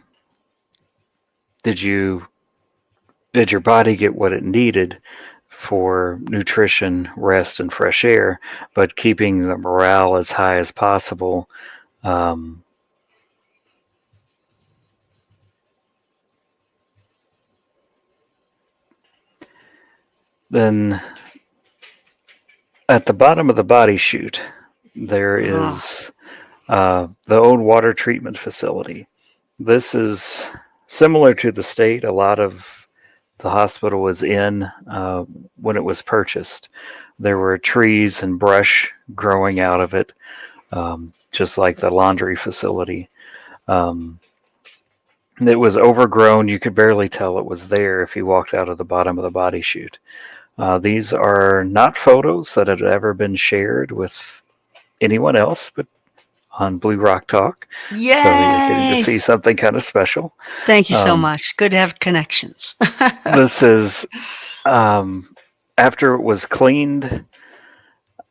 did your body get what it needed for nutrition, rest, and fresh air, but keeping the morale as high as possible. Then at the bottom of the body chute, there is the old water treatment facility. This is similar to the state. A lot of the hospital was in when it was purchased. There were trees and brush growing out of it, just like the laundry facility. It was overgrown. You could barely tell it was there if you walked out of the bottom of the body chute. These are not photos that have ever been shared with anyone else, but on Blue Rock Talk. Yay! So you're getting to see something kind of special. Thank you so much. Good to have connections. This is after it was cleaned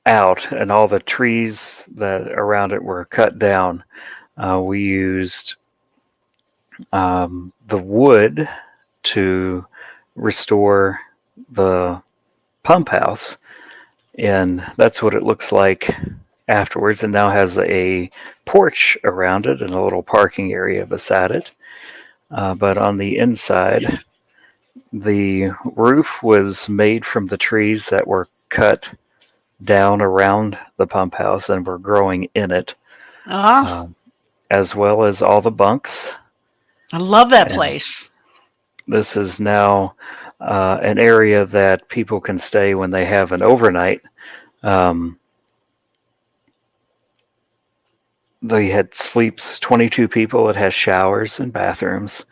out and all the trees that around it were cut down. We used the wood to restore the pump house, and that's what it looks like afterwards, and now has a porch around it and a little parking area beside it. But on the inside, the roof was made from the trees that were cut down around the pump house and were growing in it, as well as all the bunks. I love that place. This is now an area that people can stay when they have an overnight. They had sleeps 22 people. It has showers and bathrooms.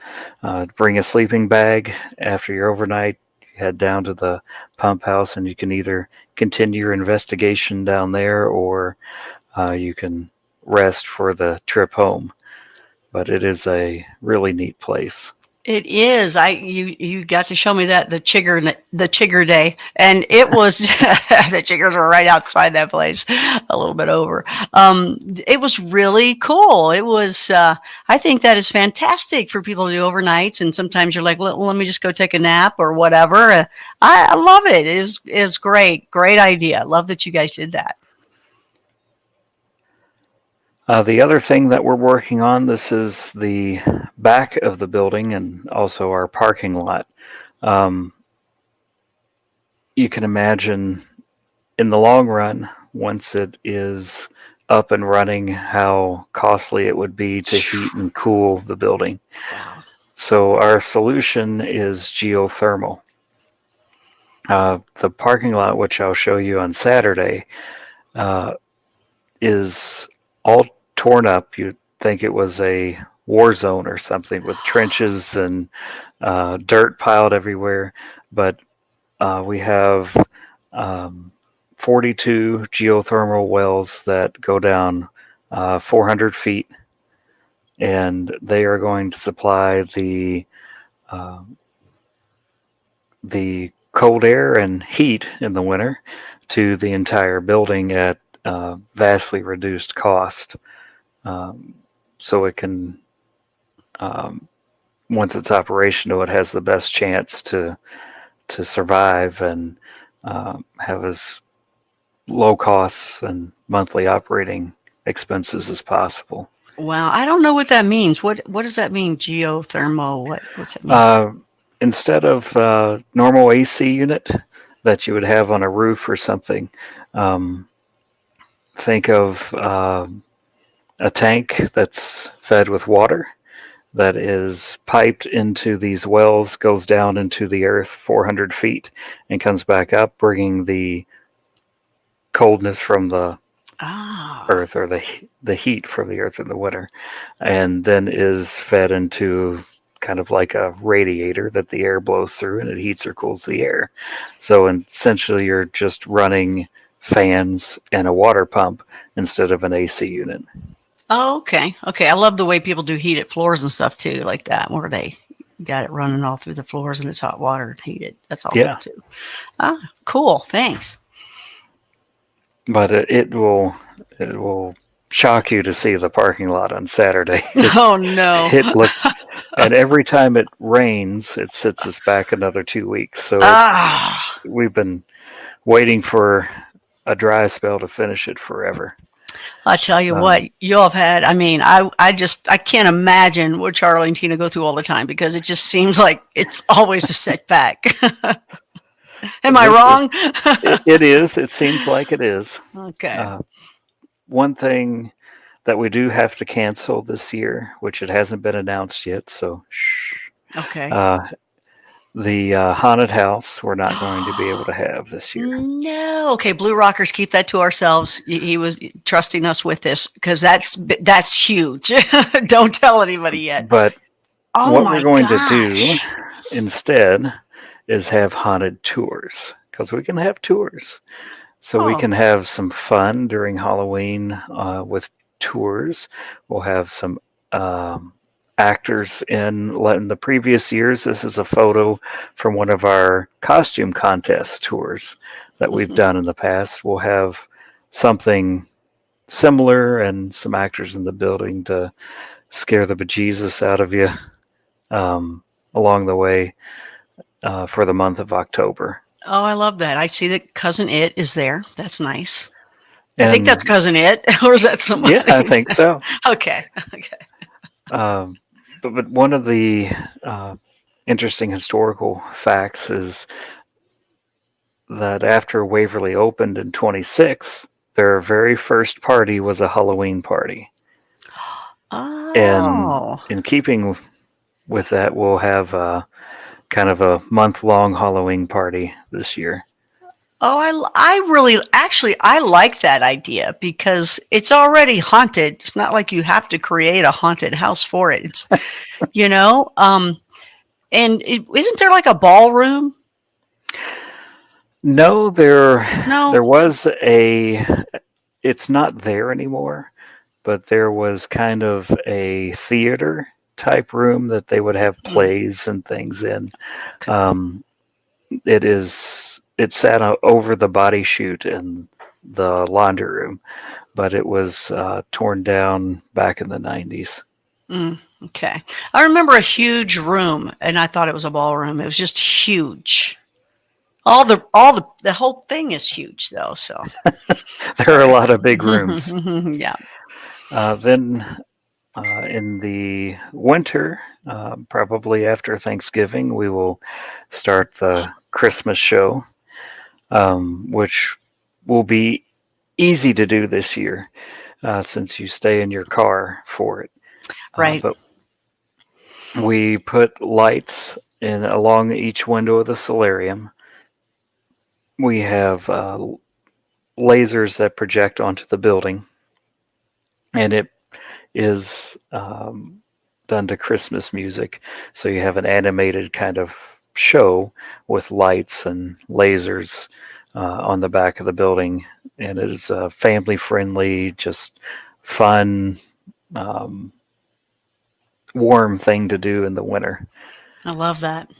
Bring a sleeping bag after your overnight. You head down to the pump house, and you can either continue your investigation down there, or you can rest for the trip home. But it is a really neat place. It is. You got to show me that the Chigger day, and it was the Chiggers were right outside that place, a little bit over. It was really cool. It was. I think that is fantastic for people to do overnights, and sometimes you're like, let me just go take a nap or whatever. I love it. It is great. Great idea. Love that you guys did that. The other thing that we're working on, this is the back of the building and also our parking lot. You can imagine in the long run, once it is up and running, how costly it would be to heat and cool the building. So our solution is geothermal. The parking lot, which I'll show you on Saturday, is all torn up. You'd think it was a war zone or something with trenches and dirt piled everywhere. But we have 42 geothermal wells that go down 400 feet, and they are going to supply the cold air and heat in the winter to the entire building at vastly reduced cost. So it can, once it's operational, it has the best chance to survive and have as low costs and monthly operating expenses as possible. Wow, I don't know what that means. What does that mean, geothermal? What's it mean? Instead of normal AC unit that you would have on a roof or something, think of a tank that's fed with water that is piped into these wells, goes down into the earth 400 feet, and comes back up, bringing the coldness from the earth, or the heat from the earth in the winter, and then is fed into kind of like a radiator that the air blows through, and it heats or cools the air. So essentially you're just running fans and a water pump instead of an AC unit. Oh, okay. I love the way people do heated floors and stuff too, like that, where they got it running all through the floors and it's hot water and heated. That's all good too. Cool. Thanks. But it will shock you to see the parking lot on Saturday. Oh no! It looks And every time it rains, it sets us back another 2 weeks. So Ah, we've been waiting for a dry spell to finish it forever. I tell you what, you have had. I mean, I can't imagine what Charlie and Tina go through all the time because it just seems like it's always a setback. Am I wrong? It is. It seems like it is. Okay. One thing that we do have to cancel this year, which it hasn't been announced yet, so shh. Okay. The haunted house we're not going to be able to have this year. No. Okay, Blue Rockers, keep that to ourselves. He was trusting us with this because that's huge. Don't tell anybody yet. But Oh what my we're going gosh. to do instead is have haunted tours, because we can have tours. So we can have some fun during Halloween with tours. We'll have some actors in the previous years. This is a photo from one of our costume contest tours that we've done in the past. We'll have something similar and some actors in the building to scare the bejesus out of you along the way for the month of October. Oh, I love that. I see that Cousin It is there. That's nice. And I think that's Cousin It, or is that somebody? Yeah, I think so. Okay. But one of the interesting historical facts is that after Waverly opened in 26, their very first party was a Halloween party. Oh. And in keeping with that, we'll have kind of a month-long Halloween party this year. Oh, I like that idea because it's already haunted. It's not like you have to create a haunted house for it. It's, and isn't there like a ballroom? No, there No. was it's not there anymore, but there was kind of a theater type room that they would have plays and things in. Okay. It sat over the body chute in the laundry room, but it was torn down back in the 90s. Okay. I remember a huge room and I thought it was a ballroom. It was just huge. The whole thing is huge though, so there are a lot of big rooms. Yeah. Then in the winter, probably after Thanksgiving, we will start the Christmas show, which will be easy to do this year since you stay in your car for it. Right. But we put lights along each window of the solarium. We have lasers that project onto the building, and it is done to Christmas music. So you have an animated kind of show with lights and lasers on the back of the building, and it is a family-friendly, just fun, warm thing to do in the winter. I love that.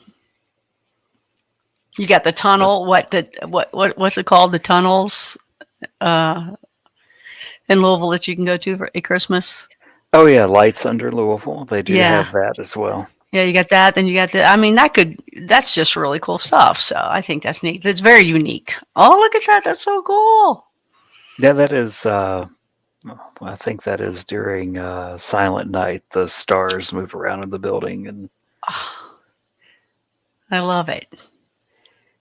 You got the tunnel. What's it called? The tunnels in Louisville that you can go to for a Christmas. Oh yeah, Lights Under Louisville. They do have that as well. Yeah, you got that. Then you got the. I mean, that's just really cool stuff. So I think that's neat. That's very unique. Oh, look at that. That's so cool. Yeah, that is. I think that is during Silent Night. The stars move around in the building, and I love it.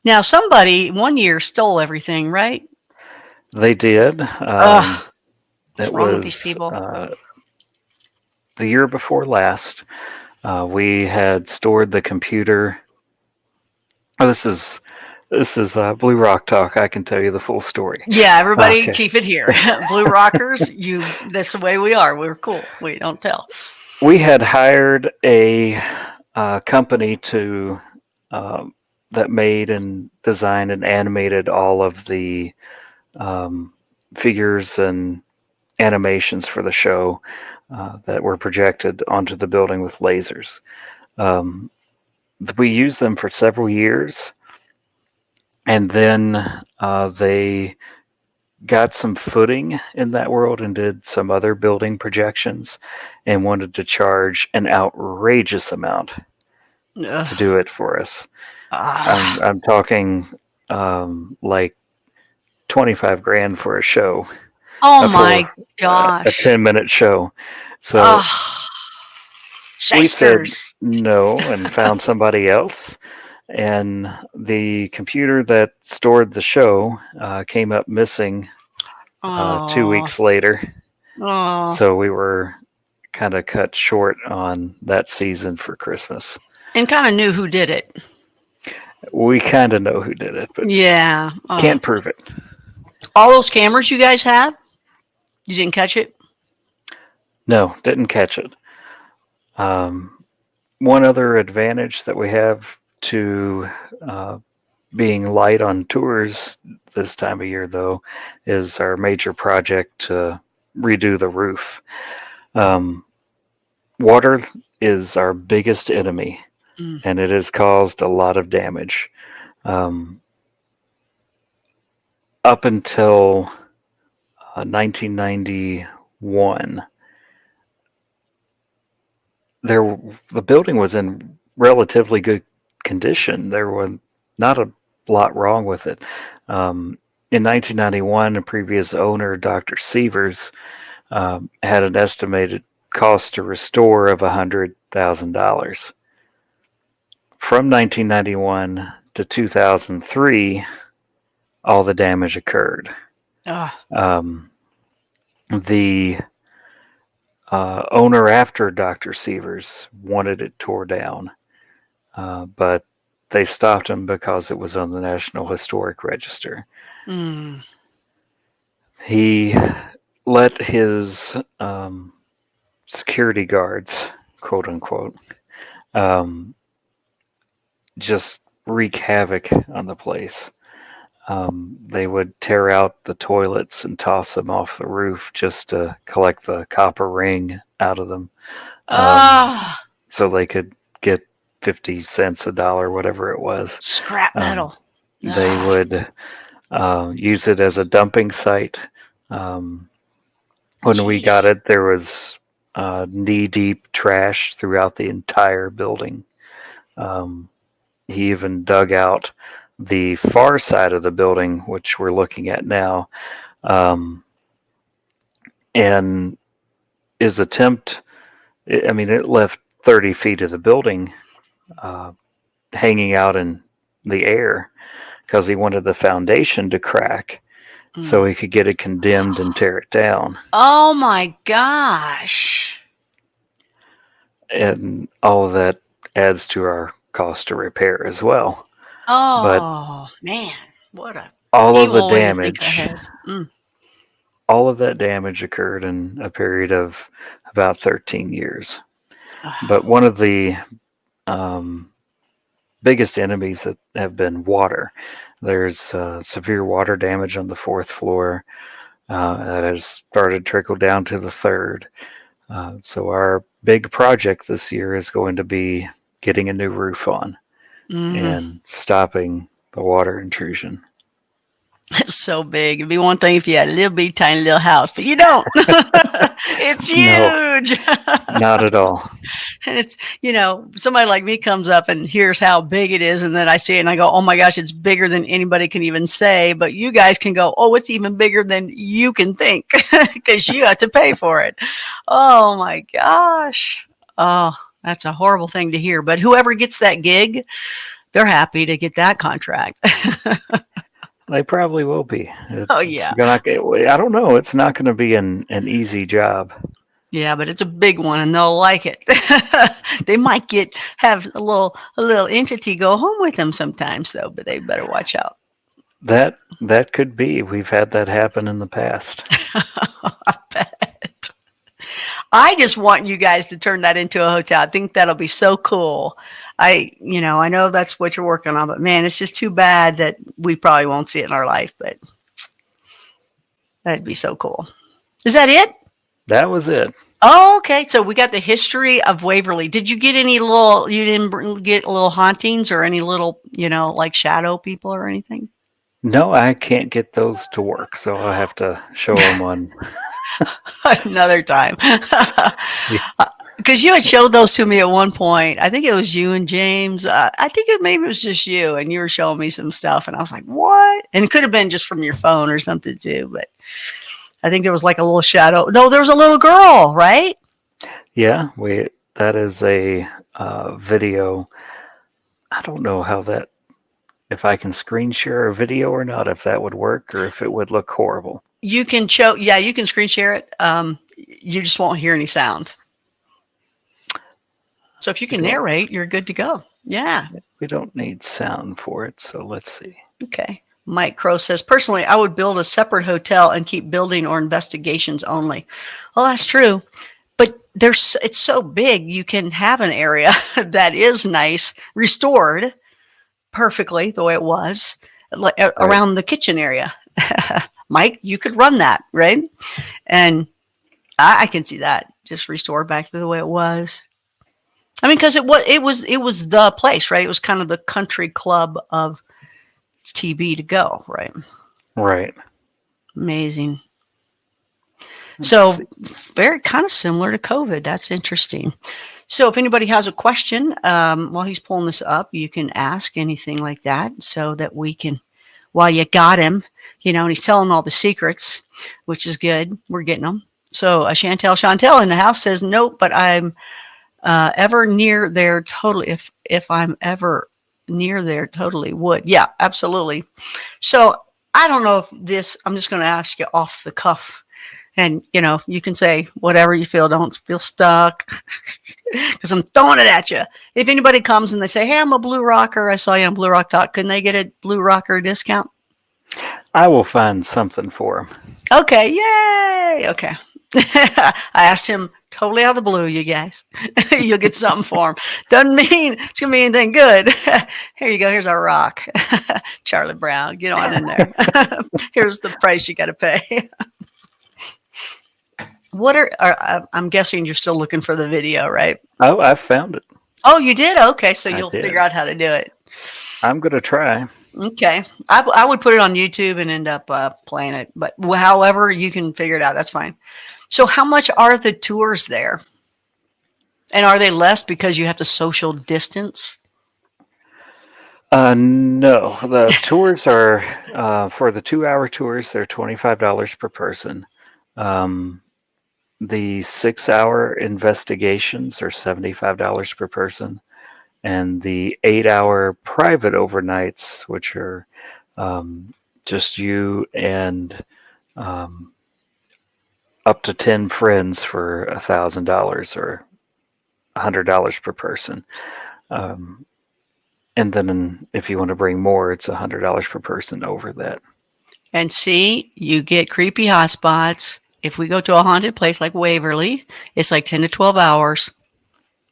Now, somebody one year stole everything, right? They did. What's wrong with these people? The year before last, we had stored the computer. Oh, this is Blue Rock Talk. I can tell you the full story. Yeah, everybody keep it here. Blue Rockers, that's the way we are. We're cool. We don't tell. We had hired a company to that made and designed and animated all of the figures and animations for the show that were projected onto the building with lasers. We used them for several years, and then they got some footing in that world and did some other building projections and wanted to charge an outrageous amount to do it for us. I'm talking like 25 grand for a show, oh for my a gosh. 10-minute show. So we said Shysters. no and found somebody else. And the computer that stored the show came up missing 2 Oh, weeks later. oh. So we were kind of cut short on that season for Christmas. And kind of knew who did it. We kind of know who did it, but Yeah. can't prove it. All those cameras you guys have, you didn't catch it? No, didn't catch it. One other advantage that we have to being light on tours this time of year, though, is our major project to redo the roof. Water is our biggest enemy, and it has caused a lot of damage. Up until 1991, the building was in relatively good condition. There was not a lot wrong with it. In 1991, a previous owner, Dr. Sievers, had an estimated cost to restore of $100,000. From 1991 to 2003, all the damage occurred. The owner after Dr. Sievers wanted it tore down, but they stopped him because it was on the National Historic Register. He let his security guards, quote unquote, just wreak havoc on the place. They would tear out the toilets and toss them off the roof just to collect the copper ring out of them, so they could get 50 cents a dollar, whatever it was. Scrap metal. They would use it as a dumping site. When we got it, there was knee-deep trash throughout the entire building. He even dug out the far side of the building, which we're looking at now, and his attempt, it left 30 feet of the building hanging out in the air because he wanted the foundation to crack so he could get it condemned and tear it down. Oh my gosh. And all of that adds to our cost to repair as well. Oh, man. What a all of evil the way to think damage, ahead. all of that damage occurred in a period of about 13 years. But one of the biggest enemies that have been water. There's severe water damage on the 4th floor that has started to trickle down to the 3rd. So our big project this year is going to be getting a new roof on and stopping the water intrusion. It's so big. It'd be one thing if you had a little bitty tiny little house, but you don't. It's huge. Not at all. And it's, somebody like me comes up and hears how big it is, and then I see it and I go, oh my gosh, it's bigger than anybody can even say. But you guys can go, oh, it's even bigger than you can think because you have to pay for it. Oh my gosh. Oh, that's a horrible thing to hear. But whoever gets that gig, they're happy to get that contract. They probably will be. Oh, yeah. I don't know. It's not going to be an easy job. Yeah, but it's a big one, and they'll like it. They might have a little entity go home with them sometimes, though. But they better watch out. That could be. We've had that happen in the past. I bet. I just want you guys to turn that into a hotel. I think that'll be so cool. I know that's what you're working on, but man, it's just too bad that we probably won't see it in our life, but that'd be so cool. Is that it? That was it. Oh, okay. So we got the history of Waverly. Did you get you didn't get little hauntings or any little, like shadow people or anything? No, I can't get those to work, so I'll have to show them on. Another time. Yeah. Because you had showed those to me at one point. I think it was you and James. I think maybe it was just you, and you were showing me some stuff, and I was like, "What?" And it could have been just from your phone or something too. But I think there was like a little shadow. No, there was a little girl, right? Yeah, that is a video. I don't know if I can screen share a video or not, if that would work or if it would look horrible. You can show. Yeah, you can screen share it. You just won't hear any sound. So if you can narrate, you're good to go. Yeah. We don't need sound for it, so let's see. Okay. Mike Crow says, personally, I would build a separate hotel and keep building or investigations only. Well, that's true. But it's so big, you can have an area that is nice, restored perfectly the way it was, like around the kitchen area. Mike, you could run that, right? And I can see that just restored back to the way it was. I mean, because it was the place, right? It was kind of the country club of TB to go, right? Right. Amazing. So very kind of similar to COVID. That's interesting. So if anybody has a question while he's pulling this up, you can ask anything like that so that we can, while you got him, and he's telling all the secrets, which is good. We're getting them. So Chantel in the house says, nope, but I'm ever near there totally. If I'm ever near there, totally would. Yeah, absolutely. So I don't know if I'm just going to ask you off the cuff. And, you can say whatever you feel. Don't feel stuck because I'm throwing it at you. If anybody comes and they say, hey, I'm a Blue Rocker. I saw you on Blue Rock Talk. Couldn't they get a Blue Rocker discount? I will find something for them. Okay. Yay. Okay. I asked him totally out of the blue, you guys. You'll get something for him. Doesn't mean it's going to be anything good. Here you go. Here's our rock. Charlie Brown, get on in there. Here's the price you got to pay. I'm guessing you're still looking for the video, right? Oh, I found it. Oh, you did? Okay, so you'll figure out how to do it. I'm going to try. Okay. I would put it on YouTube and end up playing it. But however you can figure it out, that's fine. So how much are the tours there? And are they less because you have to social distance? No. The tours are, for the 2-hour tours, they're $25 per person. The 6-hour investigations are $75 per person. And the 8-hour private overnights, which are just you and up to 10 friends for $1,000 or $100 per person. And then if you want to bring more, it's $100 per person over that. And see, you get Creepy Hotspots. If we go to a haunted place like Waverly, it's like 10 to 12 hours.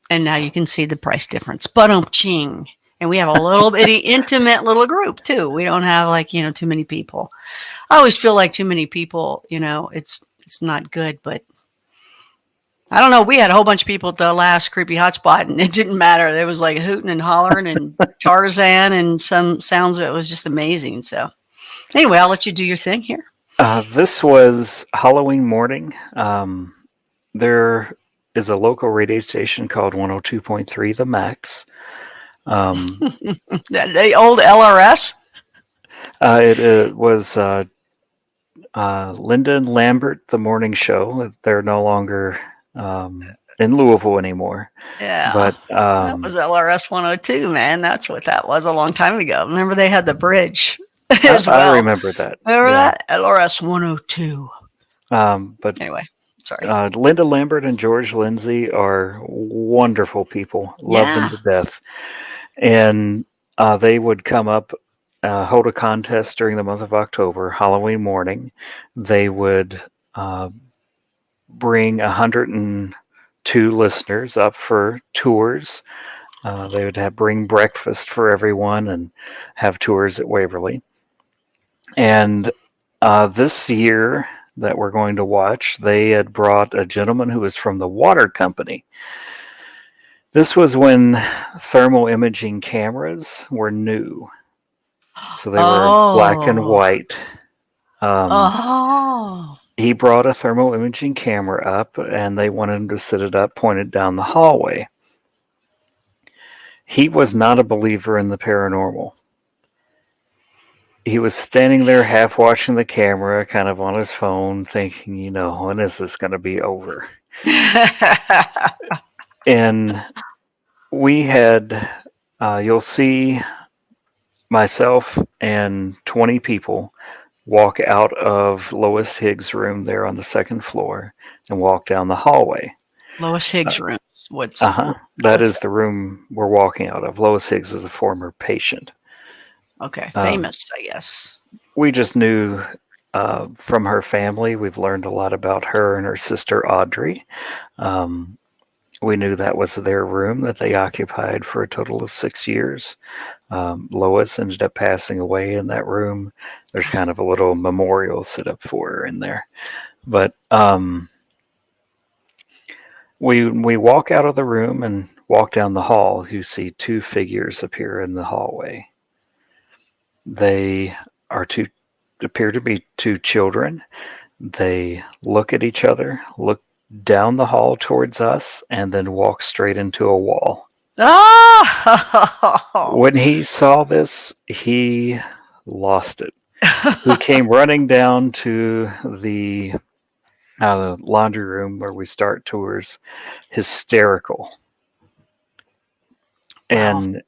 And now you can see the price difference. Ching. And we have a little bitty intimate little group too. We don't have like, too many people. I always feel like too many people, it's not good, but I don't know. We had a whole bunch of people at the last Creepy Hotspot and it didn't matter. There was like hooting and hollering and Tarzan and some sounds of it was just amazing. So anyway, I'll let you do your thing here. This was Halloween morning. There is a local radio station called 102.3 The Max. The old LRS? It was Linda and Lambert, the morning show. They're no longer in Louisville anymore. Yeah. But that was LRS 102, man. That's what that was a long time ago. Remember they had the bridge as well. I remember that. Remember that? LRS 102. But anyway. Sorry. Linda Lambert and George Lindsay are wonderful people. Love them to death. And they would come up, hold a contest during the month of October, Halloween morning. They would bring 102 listeners up for tours. They would bring breakfast for everyone and have tours at Waverly. And this year that we're going to watch, they had brought a gentleman who was from the water company. This was when thermal imaging cameras were new. So they were black and Oh. white. Oh. He brought a thermal imaging camera up, and they wanted him to sit it up, pointed down the hallway. He was not a believer in the paranormal. He was standing there half watching the camera, kind of on his phone, thinking, when is this going to be over? And we had, you'll see myself and 20 people walk out of Lois Higgs' room there on the second floor and walk down the hallway. Lois Higgs' room. That is the room we're walking out of. Lois Higgs is a former patient. Okay, famous, I guess. We just knew from her family. We've learned a lot about her and her sister Audrey. We knew that was their room that they occupied for a total of 6 years. Lois ended up passing away in that room. There's kind of a little memorial set up for her in there. But we walk out of the room and walk down the hall. You see two figures appear in the hallway. They appear to be two children. They look at each other, look down the hall towards us, and then walk straight into a wall. Oh! When he saw this, he lost it. He came running down to the laundry room where we start tours, hysterical. Wow. And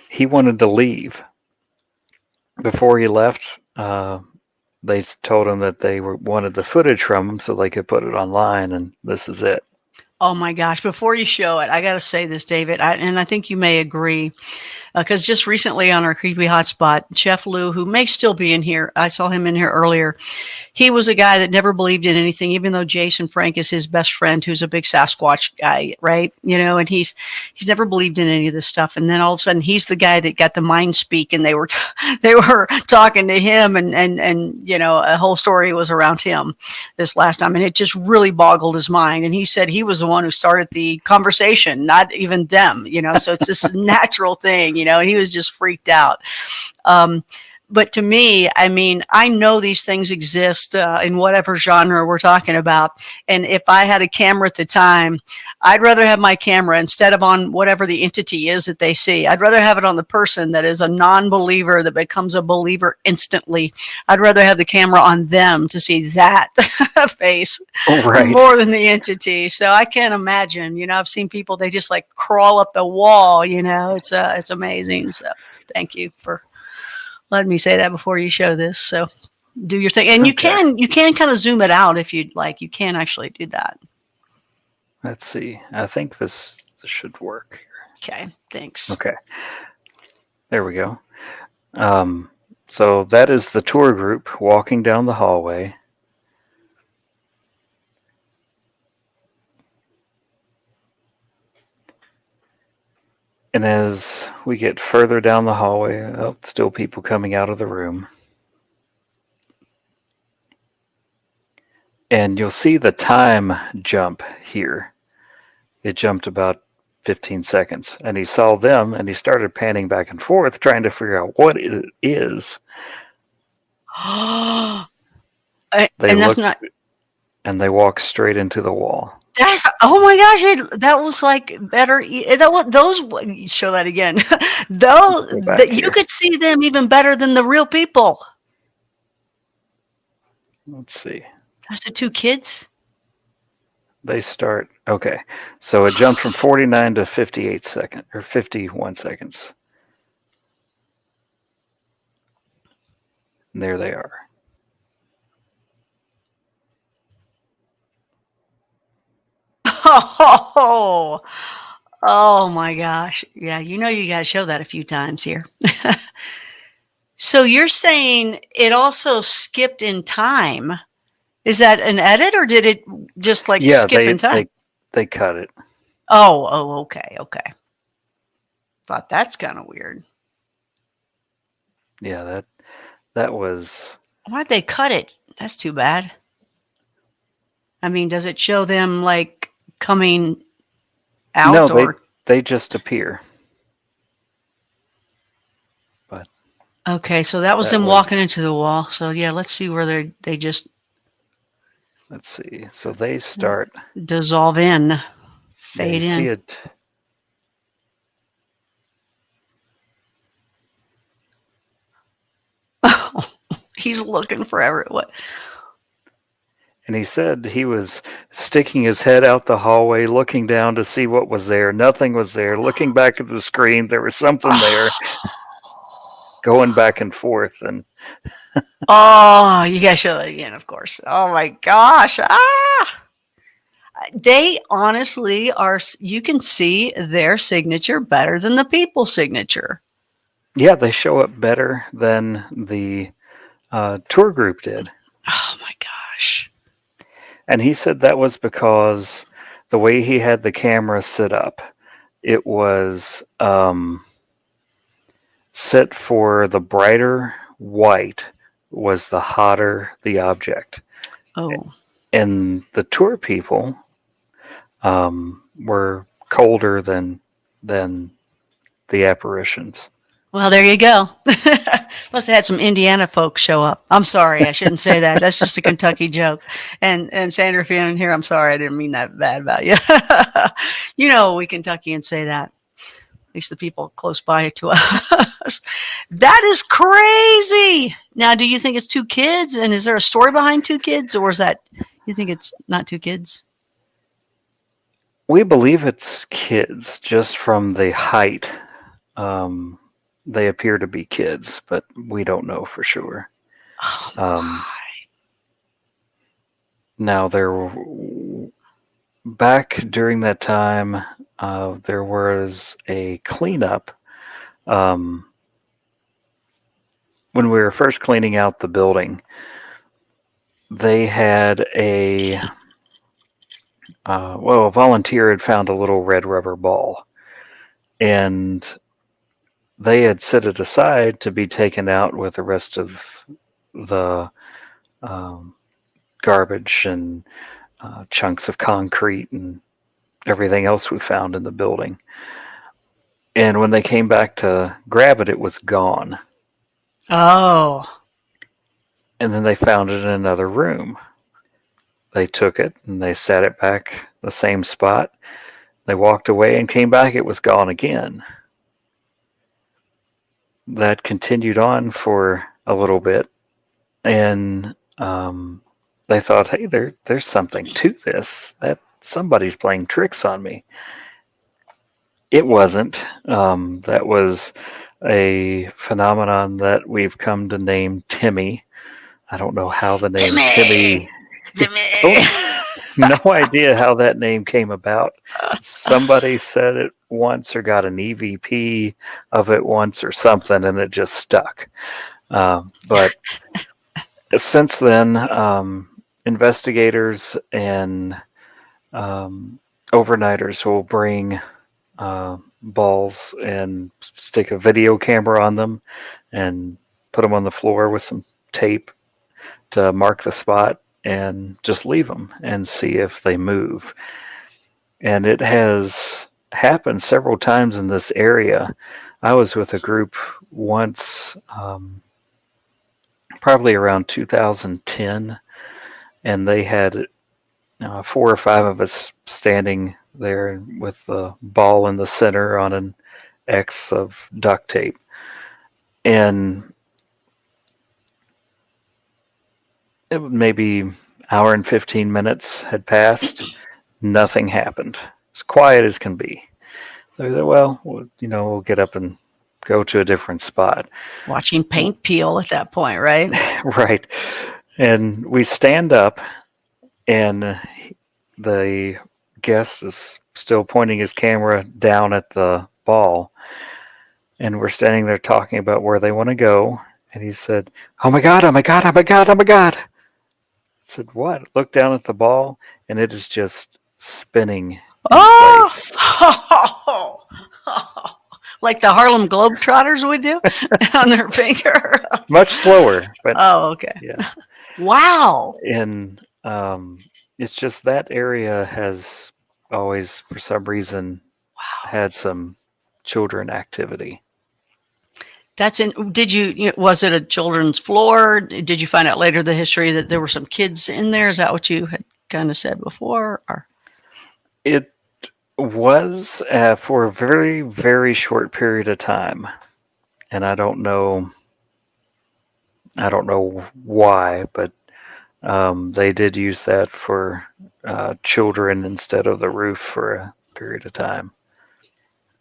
he wanted to leave. Before he left, they told him that they wanted the footage from him so they could put it online, and this is it. Oh my gosh. Before you show it, I got to say this, David, and I think you may agree, because just recently on our Creepy Hotspot, Chef Lou, who may still be in here, I saw him in here earlier. He was a guy that never believed in anything, even though Jason Frank is his best friend, who's a big Sasquatch guy, right? And he's never believed in any of this stuff. And then all of a sudden, he's the guy that got the mind speak, and they were talking to him, and a whole story was around him this last time, and it just really boggled his mind. And he said he was the one who started the conversation, not even them. So it's this natural thing. And he was just freaked out. But to me, I mean, I know these things exist in whatever genre we're talking about. And if I had a camera at the time, I'd rather have my camera instead of on whatever the entity is that they see. I'd rather have it on the person that is a non-believer that becomes a believer instantly. I'd rather have the camera on them to see that face more than the entity. So I can't imagine. I've seen people, they just like crawl up the wall. It's amazing. So thank you for let me say that before you show this. So do your thing. And you can kind of zoom it out if you'd like. You can actually do that. Let's see. I think this should work. Okay, thanks. Okay. There we go. So that is the tour group walking down the hallway. And as we get further down the hallway, still people coming out of the room. And you'll see the time jump here. It jumped about 15 seconds. And he saw them, and he started panning back and forth, trying to figure out what it is. And that's not... And they walk straight into the wall. Oh my gosh! That was like better. Those show that again. Those you could see them even better than the real people. Let's see. That's the two kids. They start. Okay, so it jumped from 49 to 58 seconds or 51 seconds. And there they are. Oh my gosh. Yeah, you got to show that a few times here. So you're saying it also skipped in time. Is that an edit, or did it just skip in time? They cut it. Oh, okay. Thought that's kind of weird. Yeah, that was... Why'd they cut it? That's too bad. I mean, does it show them like coming out? No, they just appear. But Okay, so that was That them was, walking into the wall. So yeah, let's see where they just let's see. So they start, dissolve in, yeah, you fade see in. it. He's looking forever. What? And he said he was sticking his head out the hallway, looking down to see what was there. Nothing was there. Looking back at the screen, there was something there, going back and forth. And Oh, you guys show that again, of course. Oh my gosh. Ah! They honestly are, you can see their signature better than the people's signature. yeah, they show up better than the tour group did. Oh my gosh. And he said that was because the way he had the camera set up, it was set for the brighter white was the hotter the object. Oh. And the tour people were colder than the apparitions. Well, there you go. Must have had some Indiana folks show up. I'm sorry, I shouldn't say that. That's just a Kentucky joke. And Sandra, if you're in here, I'm sorry, I didn't mean that bad about you. You know, we Kentuckians say that. At least the people close by to us. That is crazy. Now, do you think it's two kids? And is there a story behind two kids? Or is that, you think it's not two kids? We believe it's kids just from the height. They appear to be kids, but we don't know for sure. Oh, Now, back during that time, there was a cleanup. When we were first cleaning out the building, they had a volunteer had found a little red rubber ball, and they had set it aside to be taken out with the rest of the garbage and chunks of concrete and everything else we found in the building. And when they came back to grab it, it was gone. Oh. And then they found it in another room. They took it and they set it back the same spot. They walked away and came back, it was gone again. That continued on for a little bit. And they thought, hey, there's something to this. That somebody's playing tricks on me. It wasn't. That was a phenomenon that we've come to name Timmy. I don't know how the name Timmy. No idea how that name came about. Somebody said it once or got an EVP of it once or something, and it just stuck. But since then, investigators and overnighters will bring balls and stick a video camera on them and put them on the floor with some tape to mark the spot and just leave them and see if they move. And it has happened several times in this area. I was with a group once, probably around 2010, and they had 4 or 5 of us standing there with the ball in the center on an X of duct tape. And it maybe hour and 15 minutes had passed. Nothing happened. As quiet as can be. So we said, well, we'll get up and go to a different spot. Watching paint peel at that point, right? Right. And we stand up, and the guest is still pointing his camera down at the ball. And we're standing there talking about where they want to go. And he said, oh my God, oh my God, oh my God, oh my God. I said, what? Look down at the ball, and it is just spinning in place. Like the Harlem Globetrotters would do on their finger. Much slower, but okay. Yeah. Wow. And it's just that area has always, for some reason, had some children activity. Was it a children's floor? Did you find out later the history that there were some kids in there? Is that what you had kind of said before? Or It was for a very, very short period of time, and I don't know why, but they did use that for children instead of the roof for a period of time.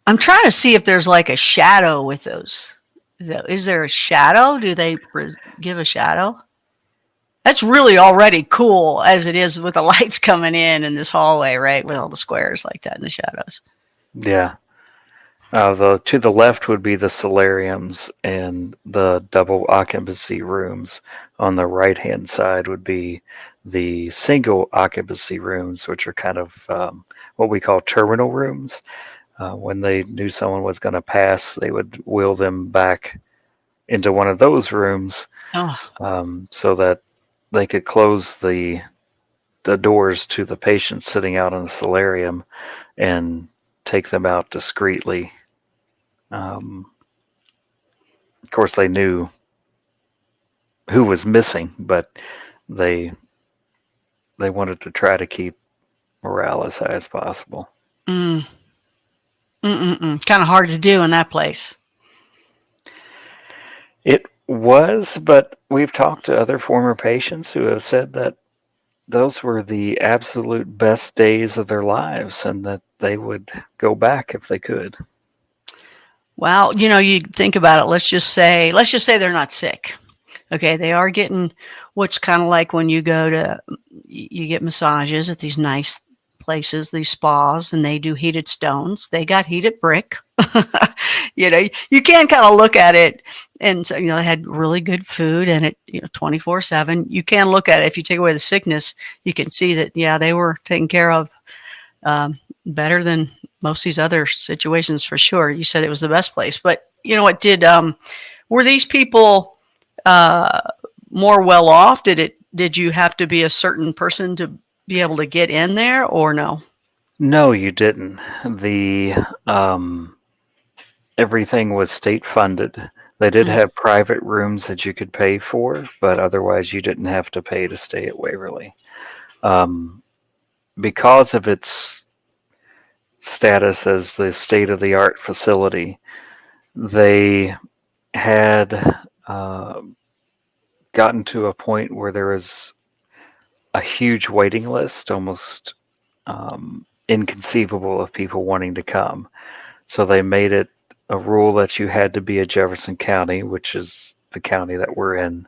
I'm trying to see if there's like a shadow with those. Is there a shadow? Do they give a shadow? That's really already cool as it is with the lights coming in this hallway, right? With all the squares like that in the shadows. Yeah. To the left would be the solariums and the double occupancy rooms. On the right-hand side would be the single occupancy rooms, which are kind of what we call terminal rooms. When they knew someone was going to pass, they would wheel them back into one of those rooms so that they could close the doors to the patients sitting out in the solarium and take them out discreetly. Of course, they knew who was missing, but they wanted to try to keep morale as high as possible. Kind of hard to do in that place. It was, but we've talked to other former patients who have said that those were the absolute best days of their lives and that they would go back if they could. Well, you think about it. Let's just say they're not sick. Okay, they are getting what's kind of like when you get massages at these nice places, these spas, and they do heated stones. They got heated brick. You can kind of look at it, and so they had really good food, and it 24/7. You can look at it if you take away the sickness. You can see that they were taken care of better than most of these other situations for sure. You said it was the best place, but what were these people more well off? Did you have to be a certain person to be able to get in there, or no? No, you didn't. The everything was state funded. They did have private rooms that you could pay for, but otherwise you didn't have to pay to stay at Waverly. Because of its status as the state-of-the-art facility, they had gotten to a point where there was a huge waiting list, almost inconceivable of people wanting to come. So they made it a rule that you had to be a Jefferson County, which is the county that we're in,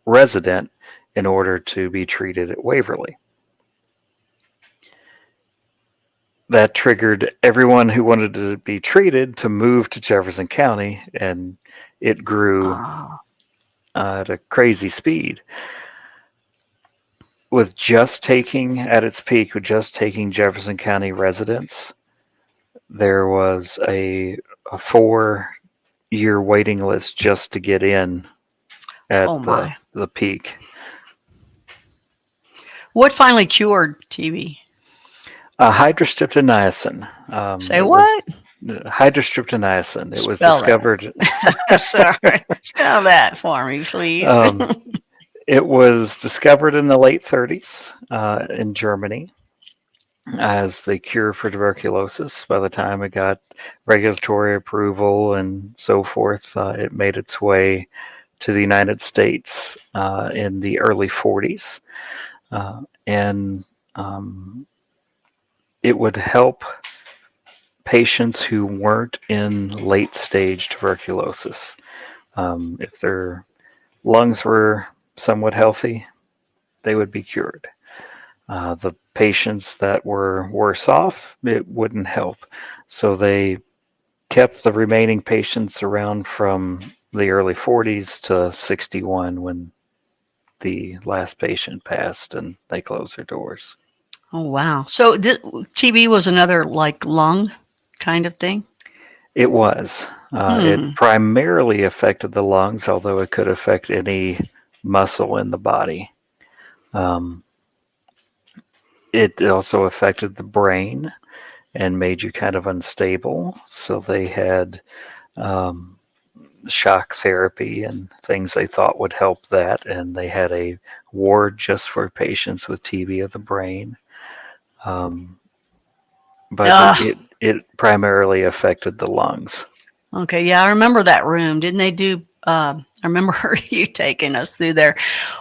resident in order to be treated at Waverly. That triggered everyone who wanted to be treated to move to Jefferson County, and it grew at a crazy speed. With just taking Jefferson County residents, there was a 4-year waiting list just to get in at the peak. What finally cured TB? Hydrostreptomycin. Say what? Hydrostreptomycin. It was Spell discovered. Sorry, spell that for me, please. It was discovered in the late 30s in Germany as the cure for tuberculosis. By the time it got regulatory approval and so forth, it made its way to the United States in the early 40s. And it would help patients who weren't in late stage tuberculosis. If their lungs were somewhat healthy, they would be cured. The patients that were worse off, it wouldn't help. So they kept the remaining patients around from the early 40s to 61 when the last patient passed and they closed their doors. Oh, wow. So TB was another like lung kind of thing? It was. It primarily affected the lungs, although it could affect any muscle in the body. It also affected the brain and made you kind of unstable. So they had shock therapy and things they thought would help that. And they had a ward just for patients with TB of the brain. But it primarily affected the lungs. Okay, yeah, I remember that room. Didn't they do? I remember you taking us through there.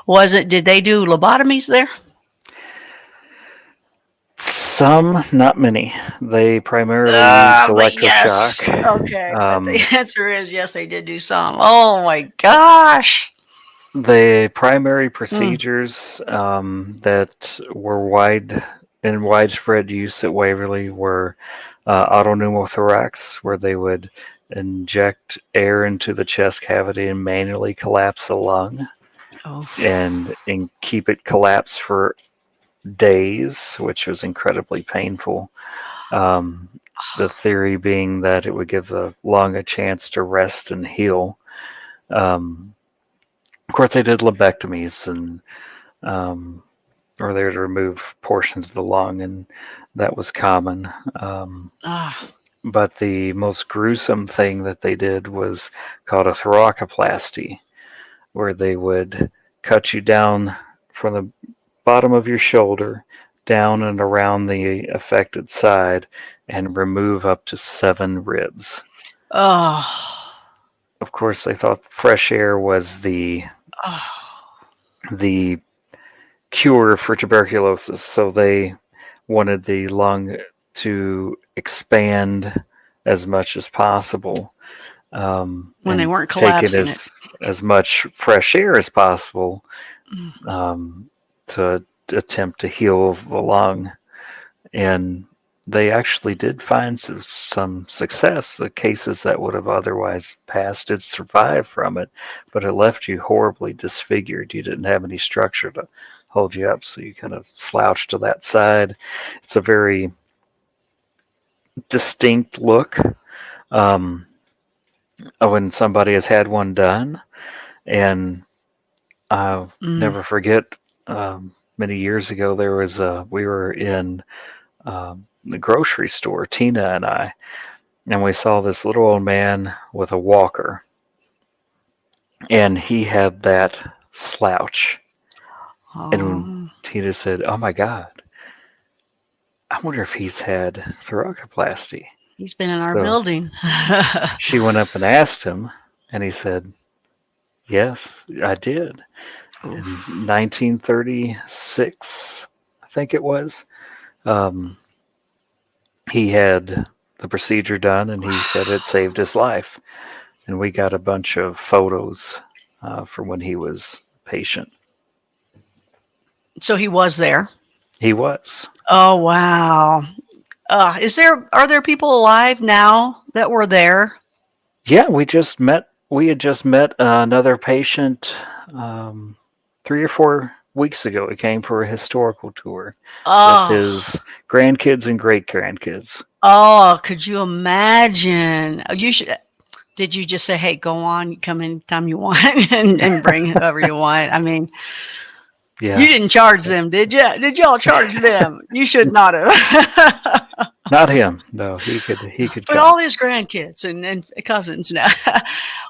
Did they do lobotomies there? Some, not many. They primarily used But yes. electroshock. Okay, but the answer is yes, they did do some. Oh my gosh. The primary procedures that were in widespread use at Waverly were autopneumothorax, where they would inject air into the chest cavity and manually collapse the lung, and keep it collapsed for days, which was incredibly painful. The theory being that it would give the lung a chance to rest and heal. Of course, they did lobectomies and or they would remove portions of the lung, and that was common. But the most gruesome thing that they did was called a thoracoplasty, where they would cut you down from the bottom of your shoulder down and around the affected side and remove up to 7 ribs. Oh. Of course, they thought fresh air was the cure for tuberculosis, so they wanted the lung to expand as much as possible. When they weren't collapsing it. As much fresh air as possible to attempt to heal the lung. And they actually did find some success. The cases that would have otherwise passed did survive from it, but it left you horribly disfigured. You didn't have any structure to hold you up, so you kind of slouched to that side. It's a very distinct look when somebody has had one done. And I'll never forget, many years ago, we were in the grocery store, Tina and I, and we saw this little old man with a walker, and he had that slouch. And Tina said, "Oh my God, I wonder if he's had thoracoplasty." He's been in our building. She went up and asked him, and he said, "Yes, I did." In 1936, I think it was. He had the procedure done, and he said it saved his life. And we got a bunch of photos from when he was a patient. So he was there. He was. Oh wow! Are there people alive now that were there? Yeah, we had just met another patient 3 or 4 weeks ago. He came for a historical tour with his grandkids and great grandkids. Oh, could you imagine? Did you just say, "Hey, go on, come anytime you want, and bring whoever you want"? I mean, yeah. You didn't charge them, did you? Did y'all charge them? You should not have. Not him. No, he could. But come. All his grandkids and cousins now.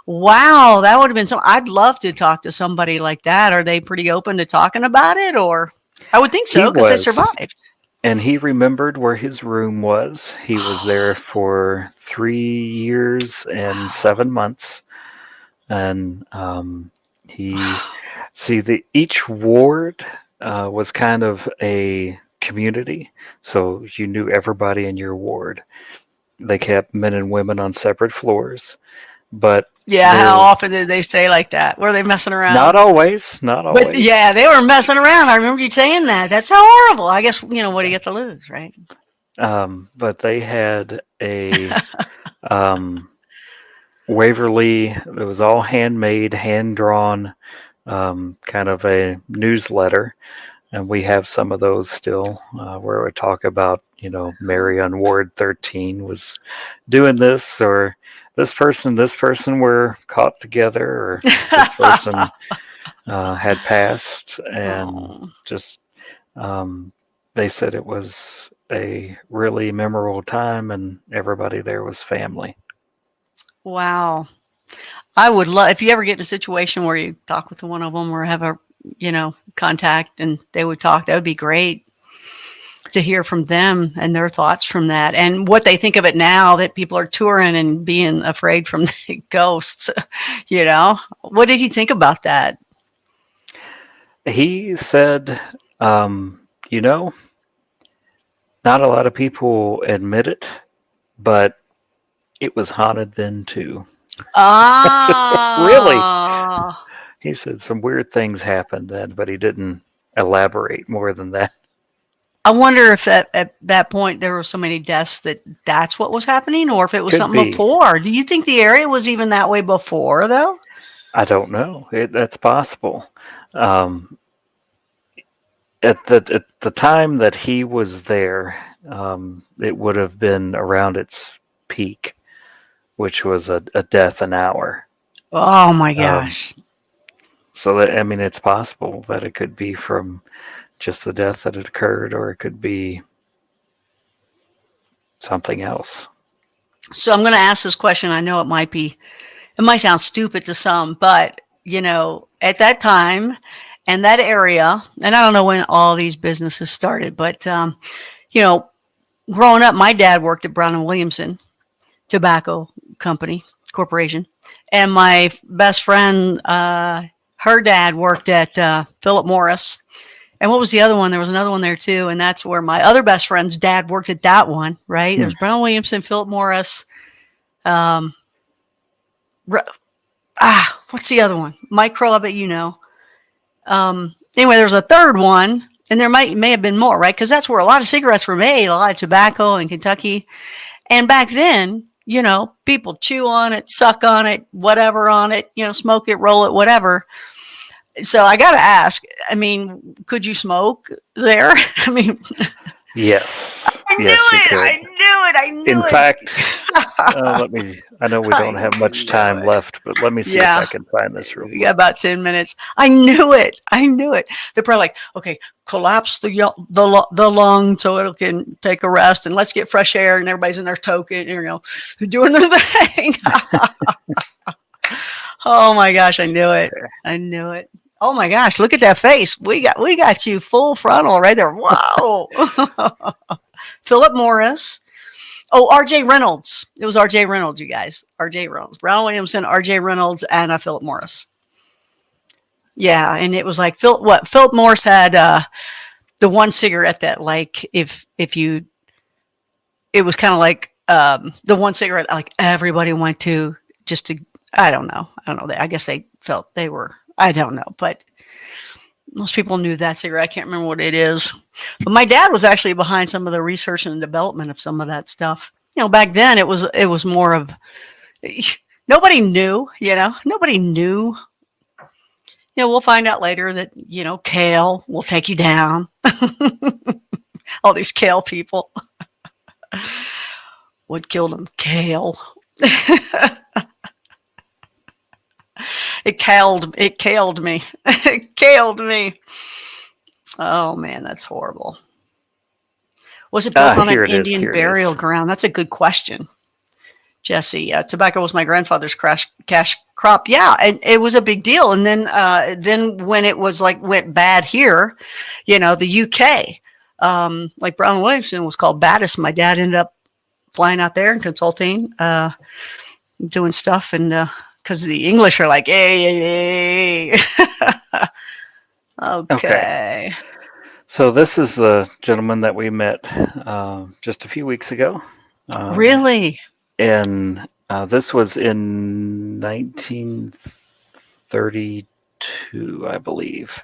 Wow, that would have been something. I'd love to talk to somebody like that. Are they pretty open to talking about it? Or I would think so, because they survived. And he remembered where his room was. He was there for 3 years and 7 months. And each ward was kind of a community, so you knew everybody in your ward. They kept men and women on separate floors, but how often did they stay like that? Were they messing around? Not always. But yeah, they were messing around. I remember you saying that. That's how horrible. I guess, what do you get to lose, right? But they had a Waverly. It was all handmade, hand-drawn, kind of a newsletter. And we have some of those still, where we talk about, Mary on Ward 13 was doing this, or this person were caught together, or this person had passed. And just, they said it was a really memorable time, and everybody there was family. Wow. I would love if you ever get in a situation where you talk with one of them or have a contact and they would talk. That would be great to hear from them and their thoughts from that and what they think of it now that people are touring and being afraid from the ghosts. What did he think about that? He said, you know, not a lot of people admit it, but it was haunted then too. Really? He said some weird things happened then, but he didn't elaborate more than that. I wonder if at that point there were so many deaths that's what was happening, or if it was Could something be. before. Do you think the area was even that way before, though? I don't know. That's possible. At the time that he was there, it would have been around its peak, which was a death an hour. Oh my gosh! So that, I mean, it's possible that it could be from just the death that had occurred, or it could be something else. So I'm going to ask this question. I know it might sound stupid to some, but at that time and that area, and I don't know when all these businesses started, but growing up, my dad worked at Brown and Williamson Tobacco Corporation, and my best friend, her dad worked at Philip Morris. And what was the other one? There was another one there too, and that's where my other best friend's dad worked at that one. Right? There's Brown Williamson, Philip Morris. What's the other one? Mike Crow, I bet you know. Anyway, there's a third one, and there may have been more, right? Because that's where a lot of cigarettes were made, a lot of tobacco in Kentucky. And back then, people chew on it, suck on it, whatever on it, smoke it, roll it, whatever. So I got to ask, I mean, could you smoke there? I mean, yes. I knew it. In fact, I know we don't have much time left, but let me see if I can find this real quick. We got about 10 minutes. I knew it. They're probably like, okay, collapse the lung so it can take a rest and let's get fresh air, and everybody's in their token, doing their thing. Oh my gosh, I knew it. Oh my gosh, look at that face. We got you full frontal right there. Wow. Philip Morris. Oh, R.J. Reynolds. It was R.J. Reynolds, you guys. R.J. Reynolds. Brown Williamson, R.J. Reynolds, and Philip Morris. Yeah, and it was like Philip Morris had the one cigarette that, like, if you, it was kind of like the one cigarette like everybody went to just to, I don't know. I guess they felt they were, I don't know, but most people knew that cigarette. I can't remember what it is. But my dad was actually behind some of the research and development of some of that stuff. Back then it was more of, nobody knew, nobody knew. We'll find out later that, kale will take you down. All these kale people. What killed them? Kale. It kaled me. It kaled me. Oh man, that's horrible. Was it built on an Indian burial ground? That's a good question, Jesse. Tobacco was my grandfather's cash crop. Yeah, and it was a big deal. And then when it was like went bad here, the UK, like Brown Williamson was called Battis. My dad ended up flying out there and consulting, doing stuff, and because the English are like, hey. Okay. So this is the gentleman that we met just a few weeks ago. Really? And this was in 1932, I believe.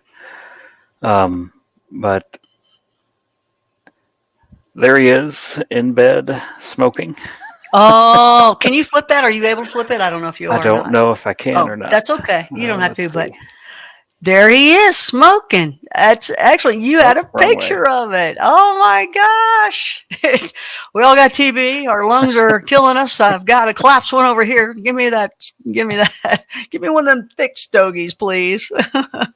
But there he is in bed smoking. Oh, can you flip that? Are you able to flip it? I don't know if you are. I don't know if I can or not. That's okay. You don't have to, but there he is smoking. That's actually, you had a picture of it. Oh my gosh. We all got TB. Our lungs are killing us. I've got a collapsed one over here. Give me that. Give me one of them thick stogies, please. Have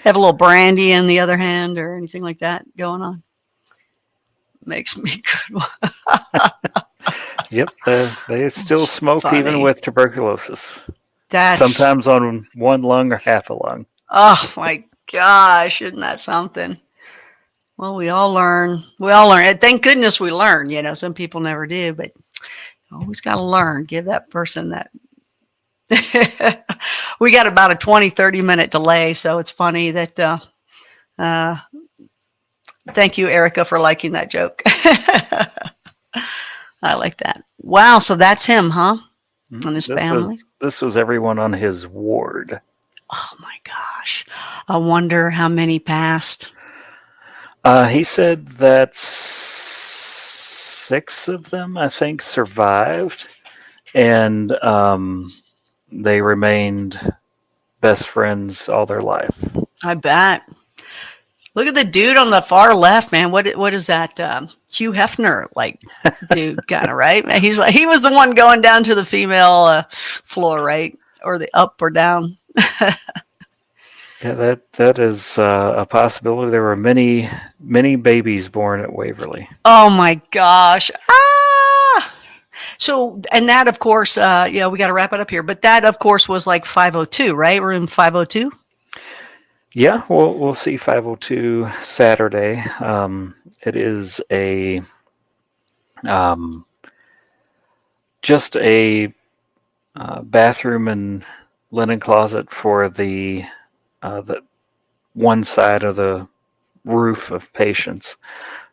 a little brandy in the other hand or anything like that going on. Makes me good. Yep, they still It's smoke even funny. with tuberculosis. That's, Sometimes on one lung or half a lung. oh my gosh, isn't that something? Well, we all learn. We all learn. And thank goodness we learn. Some people never do, but always got to learn. Give that person that. We got about a 20-30 minute delay, so it's funny that. Uh, Thank you, Erica, for liking that joke. I like that. Wow, so that's him, huh? And his family. This was everyone on his ward. Oh my gosh. I wonder how many passed. He said that 6 of them, I think, survived, and they remained best friends all their life. I bet. Look at the dude on the far left, man. What is that? Hugh Hefner, like dude, kind of, right? He was the one going down to the female floor, right, or the up or down. Yeah, that is a possibility. There were many babies born at Waverly. Oh my gosh! Ah. So, and that, of course, we got to wrap it up here. But that, of course, was like 502, right? Room 502. Yeah, we'll see 502 Saturday. It is a just a bathroom and linen closet for the one side of the roof of patients.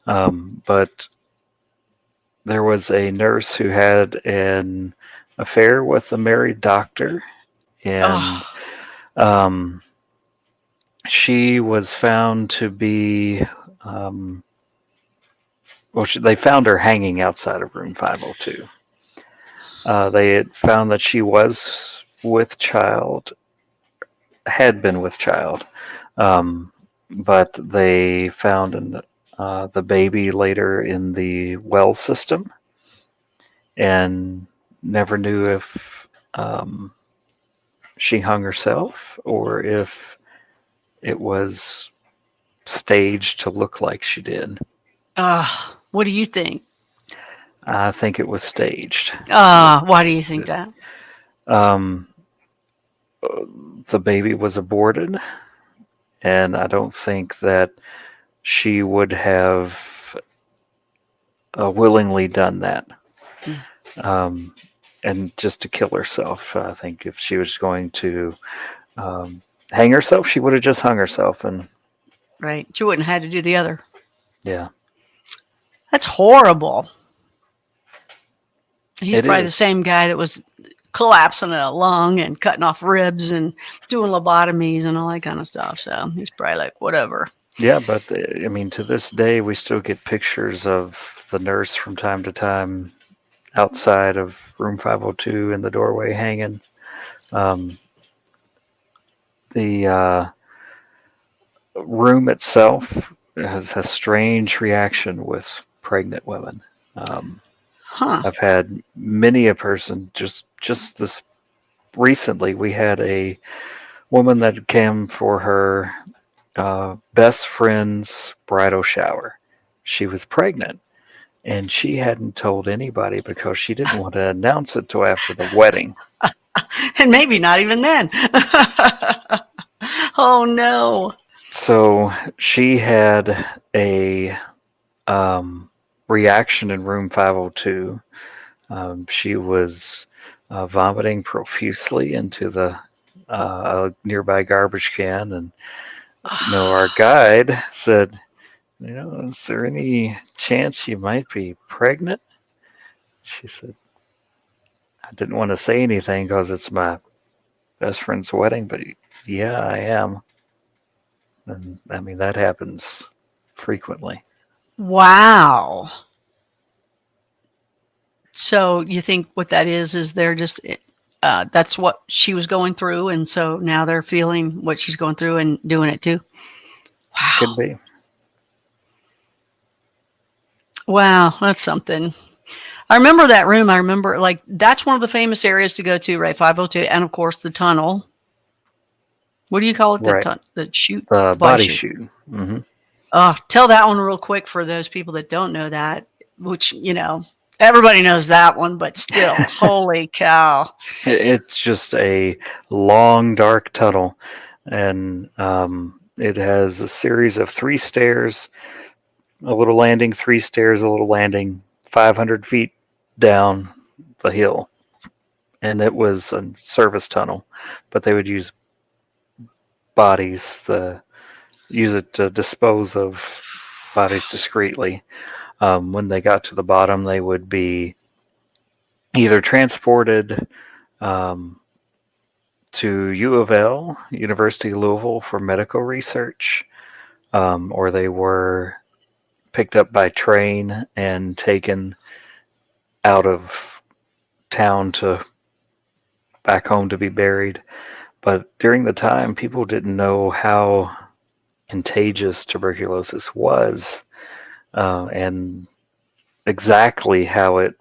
But there was a nurse who had an affair with a married doctor, and she was found to be they found her hanging outside of room 502. They had found that she was with child, had been with child, but they found the baby later in the well system, and never knew if she hung herself or if it was staged to look like she did. What do you think? I think it was staged. Why do you think that? The baby was aborted, and I don't think that she would have willingly done that. And just to kill herself. I think if she was going to hang herself, she would have just hung herself. And right, she wouldn't have had to do the other. Yeah. That's horrible. He's probably the same guy that was collapsing a lung and cutting off ribs and doing lobotomies and all that kind of stuff. So he's probably like, whatever. Yeah, but I mean, to this day, we still get pictures of the nurse from time to time outside of room 502 in the doorway hanging. The room itself has a strange reaction with pregnant women. I've had many a person just this recently. We had a woman that came for her best friend's bridal shower. She was pregnant, and she hadn't told anybody because she didn't want to announce it till after the wedding. And maybe not even then. Oh no. So she had a reaction in room 502. She was vomiting profusely into the nearby garbage can, and our guide said, is there any chance you might be pregnant? She said, I didn't want to say anything because it's my best friend's wedding, but yeah, I am. And I mean, that happens frequently. Wow. So you think what that is they're just, that's what she was going through, and so now they're feeling what she's going through and doing it too? Wow. Could be. Wow, that's something. I remember that room. I remember, like, that's one of the famous areas to go to, right? 502, and of course the tunnel. What do you call it? The chute? The body chute. Mm-hmm. Tell that one real quick for those people that don't know that, which, Everybody knows that one, but still, holy cow. It's just a long, dark tunnel, and it has a series of 3 stairs, a little landing, 3 stairs, a little landing, 500 feet down the hill. And it was a service tunnel, but they would use bodies, use it to dispose of bodies discreetly. When they got to the bottom, they would be either transported to U of L, University of Louisville, for medical research, or they were picked up by train and taken out of town to back home to be buried. But during the time, people didn't know how contagious tuberculosis was, and exactly how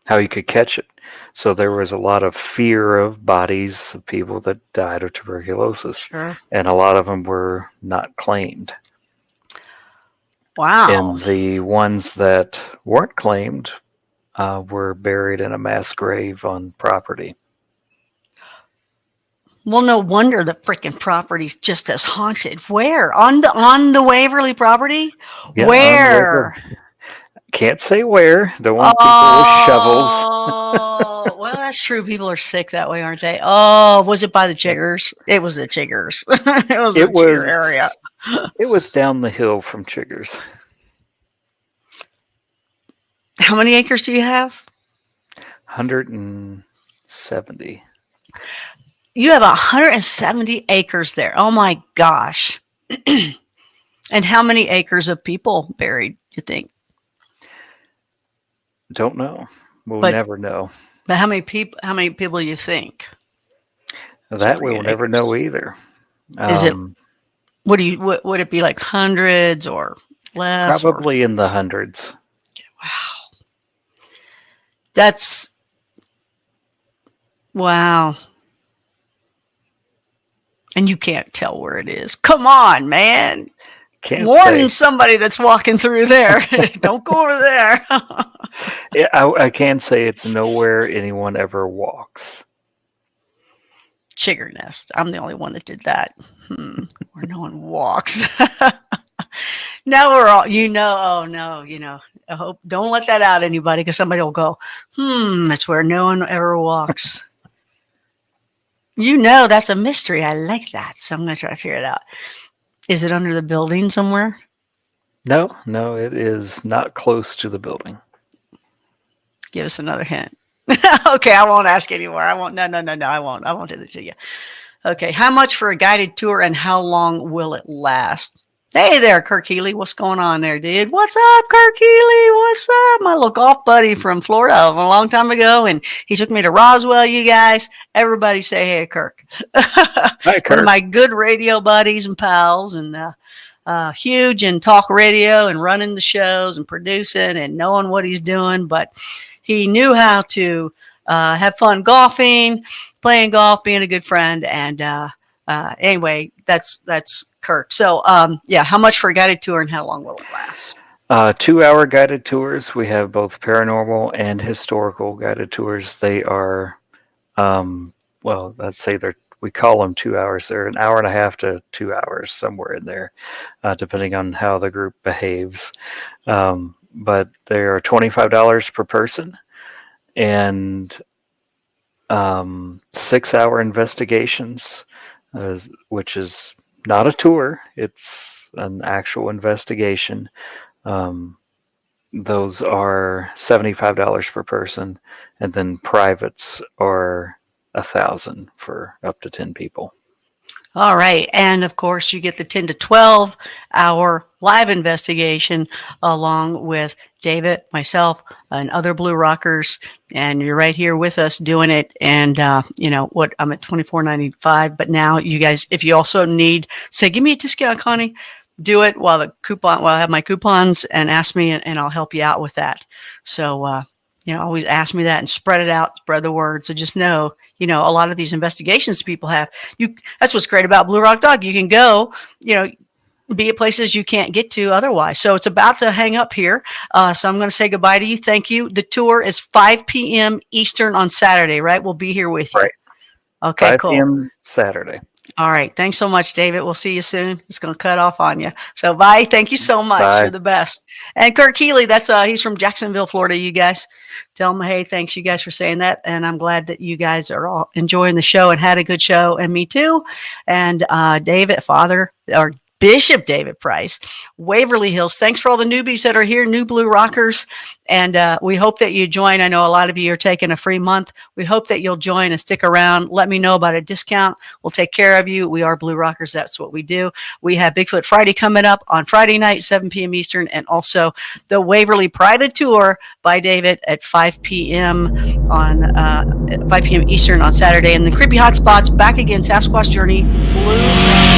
how you could catch it. So there was a lot of fear of bodies of people that died of tuberculosis, Sure. and a lot of them were not claimed. Wow. And the ones that weren't claimed were buried in a mass grave on property. Well, no wonder the freaking property's just as haunted. Where? On the Waverly property? Yeah, Where? Can't say where. Don't want people with shovels. Oh, well, that's true. People are sick that way, aren't they? Oh, was it by the Chiggers? It was the Chiggers. It was the Chigger area. It was down the hill from Chiggers. How many acres do you have? 170. You have 170 acres there. Oh my gosh. And how many acres of people buried, you think? Don't know. We'll never know. But how many people do you think? That we'll never know either. Is it what would it be, like hundreds or less? Probably in the hundreds. Wow. That's wow. And you can't tell where it is. Come on, man. Warn somebody that's walking through there. Don't go over there. Yeah, I can say it's nowhere anyone ever walks. Chigger nest. I'm the only one that did that. Where no one walks. Now we're all, oh no, I hope, don't let that out anybody, because somebody will go, that's where no one ever walks. That's a mystery. I like that. So I'm going to try to figure it out. Is it under the building somewhere? No, it is not close to the building. Give us another hint. Okay, I won't ask anymore. I won't. No, I won't. I won't do that to you. Okay, how much for a guided tour and how long will it last? Hey there, Kirk Healy. What's going on there, dude? What's up, Kirk Healy? What's up? My little golf buddy from Florida a long time ago, and he took me to Roswell, you guys. Everybody say hey, Kirk. Hi, Kirk. One of my good radio buddies and pals, and huge in talk radio and running the shows and producing and knowing what he's doing. But he knew how to have fun golfing, playing golf, being a good friend. And anyway, that's Kirk. So, how much for a guided tour and how long will it last? 2-hour guided tours. We have both paranormal and historical guided tours. They are, let's say we call them 2 hours. They're an hour and a half to 2 hours, somewhere in there, depending on how the group behaves. But they are $25 per person, and 6-hour investigations, which is not a tour, it's an actual investigation. Those are $75 per person, and then privates are $1,000 for up to 10 people. All right. And of course, you get the 10 to 12 hour live investigation along with David, myself, and other Blue Rockers. And you're right here with us doing it. And, I'm at $24.95. But now you guys, if you also need, say, give me a discount, Connie, do it while I have my coupons, and ask me, and I'll help you out with that. So, always ask me that and spread it out, spread the word. So just know, a lot of these investigations people have, that's what's great about Blue Rock Dog. You can go, be at places you can't get to otherwise. So it's about to hang up here. So I'm going to say goodbye to you. Thank you. The tour is 5 p.m. Eastern on Saturday, right? We'll be here with you. Right. Okay, 5 cool. p.m. Saturday. All right. Thanks so much, David. We'll see you soon. It's going to cut off on you. So bye. Thank you so much. Bye. You're the best. And Kirk Healy, he's from Jacksonville, Florida. You guys tell him, hey, thanks you guys for saying that. And I'm glad that you guys are all enjoying the show and had a good show. And me too. And David, Bishop David Price, Waverly Hills. Thanks for all the newbies that are here, new Blue Rockers. And we hope that you join. I know a lot of you are taking a free month. We hope that you'll join and stick around. Let me know about a discount. We'll take care of you. We are Blue Rockers. That's what we do. We have Bigfoot Friday coming up on Friday night, 7 p.m. Eastern, and also the Waverly Private Tour by David at 5 p.m. on 5 p.m. Eastern on Saturday. And the Creepy Hotspots back again, Sasquatch Journey, Blue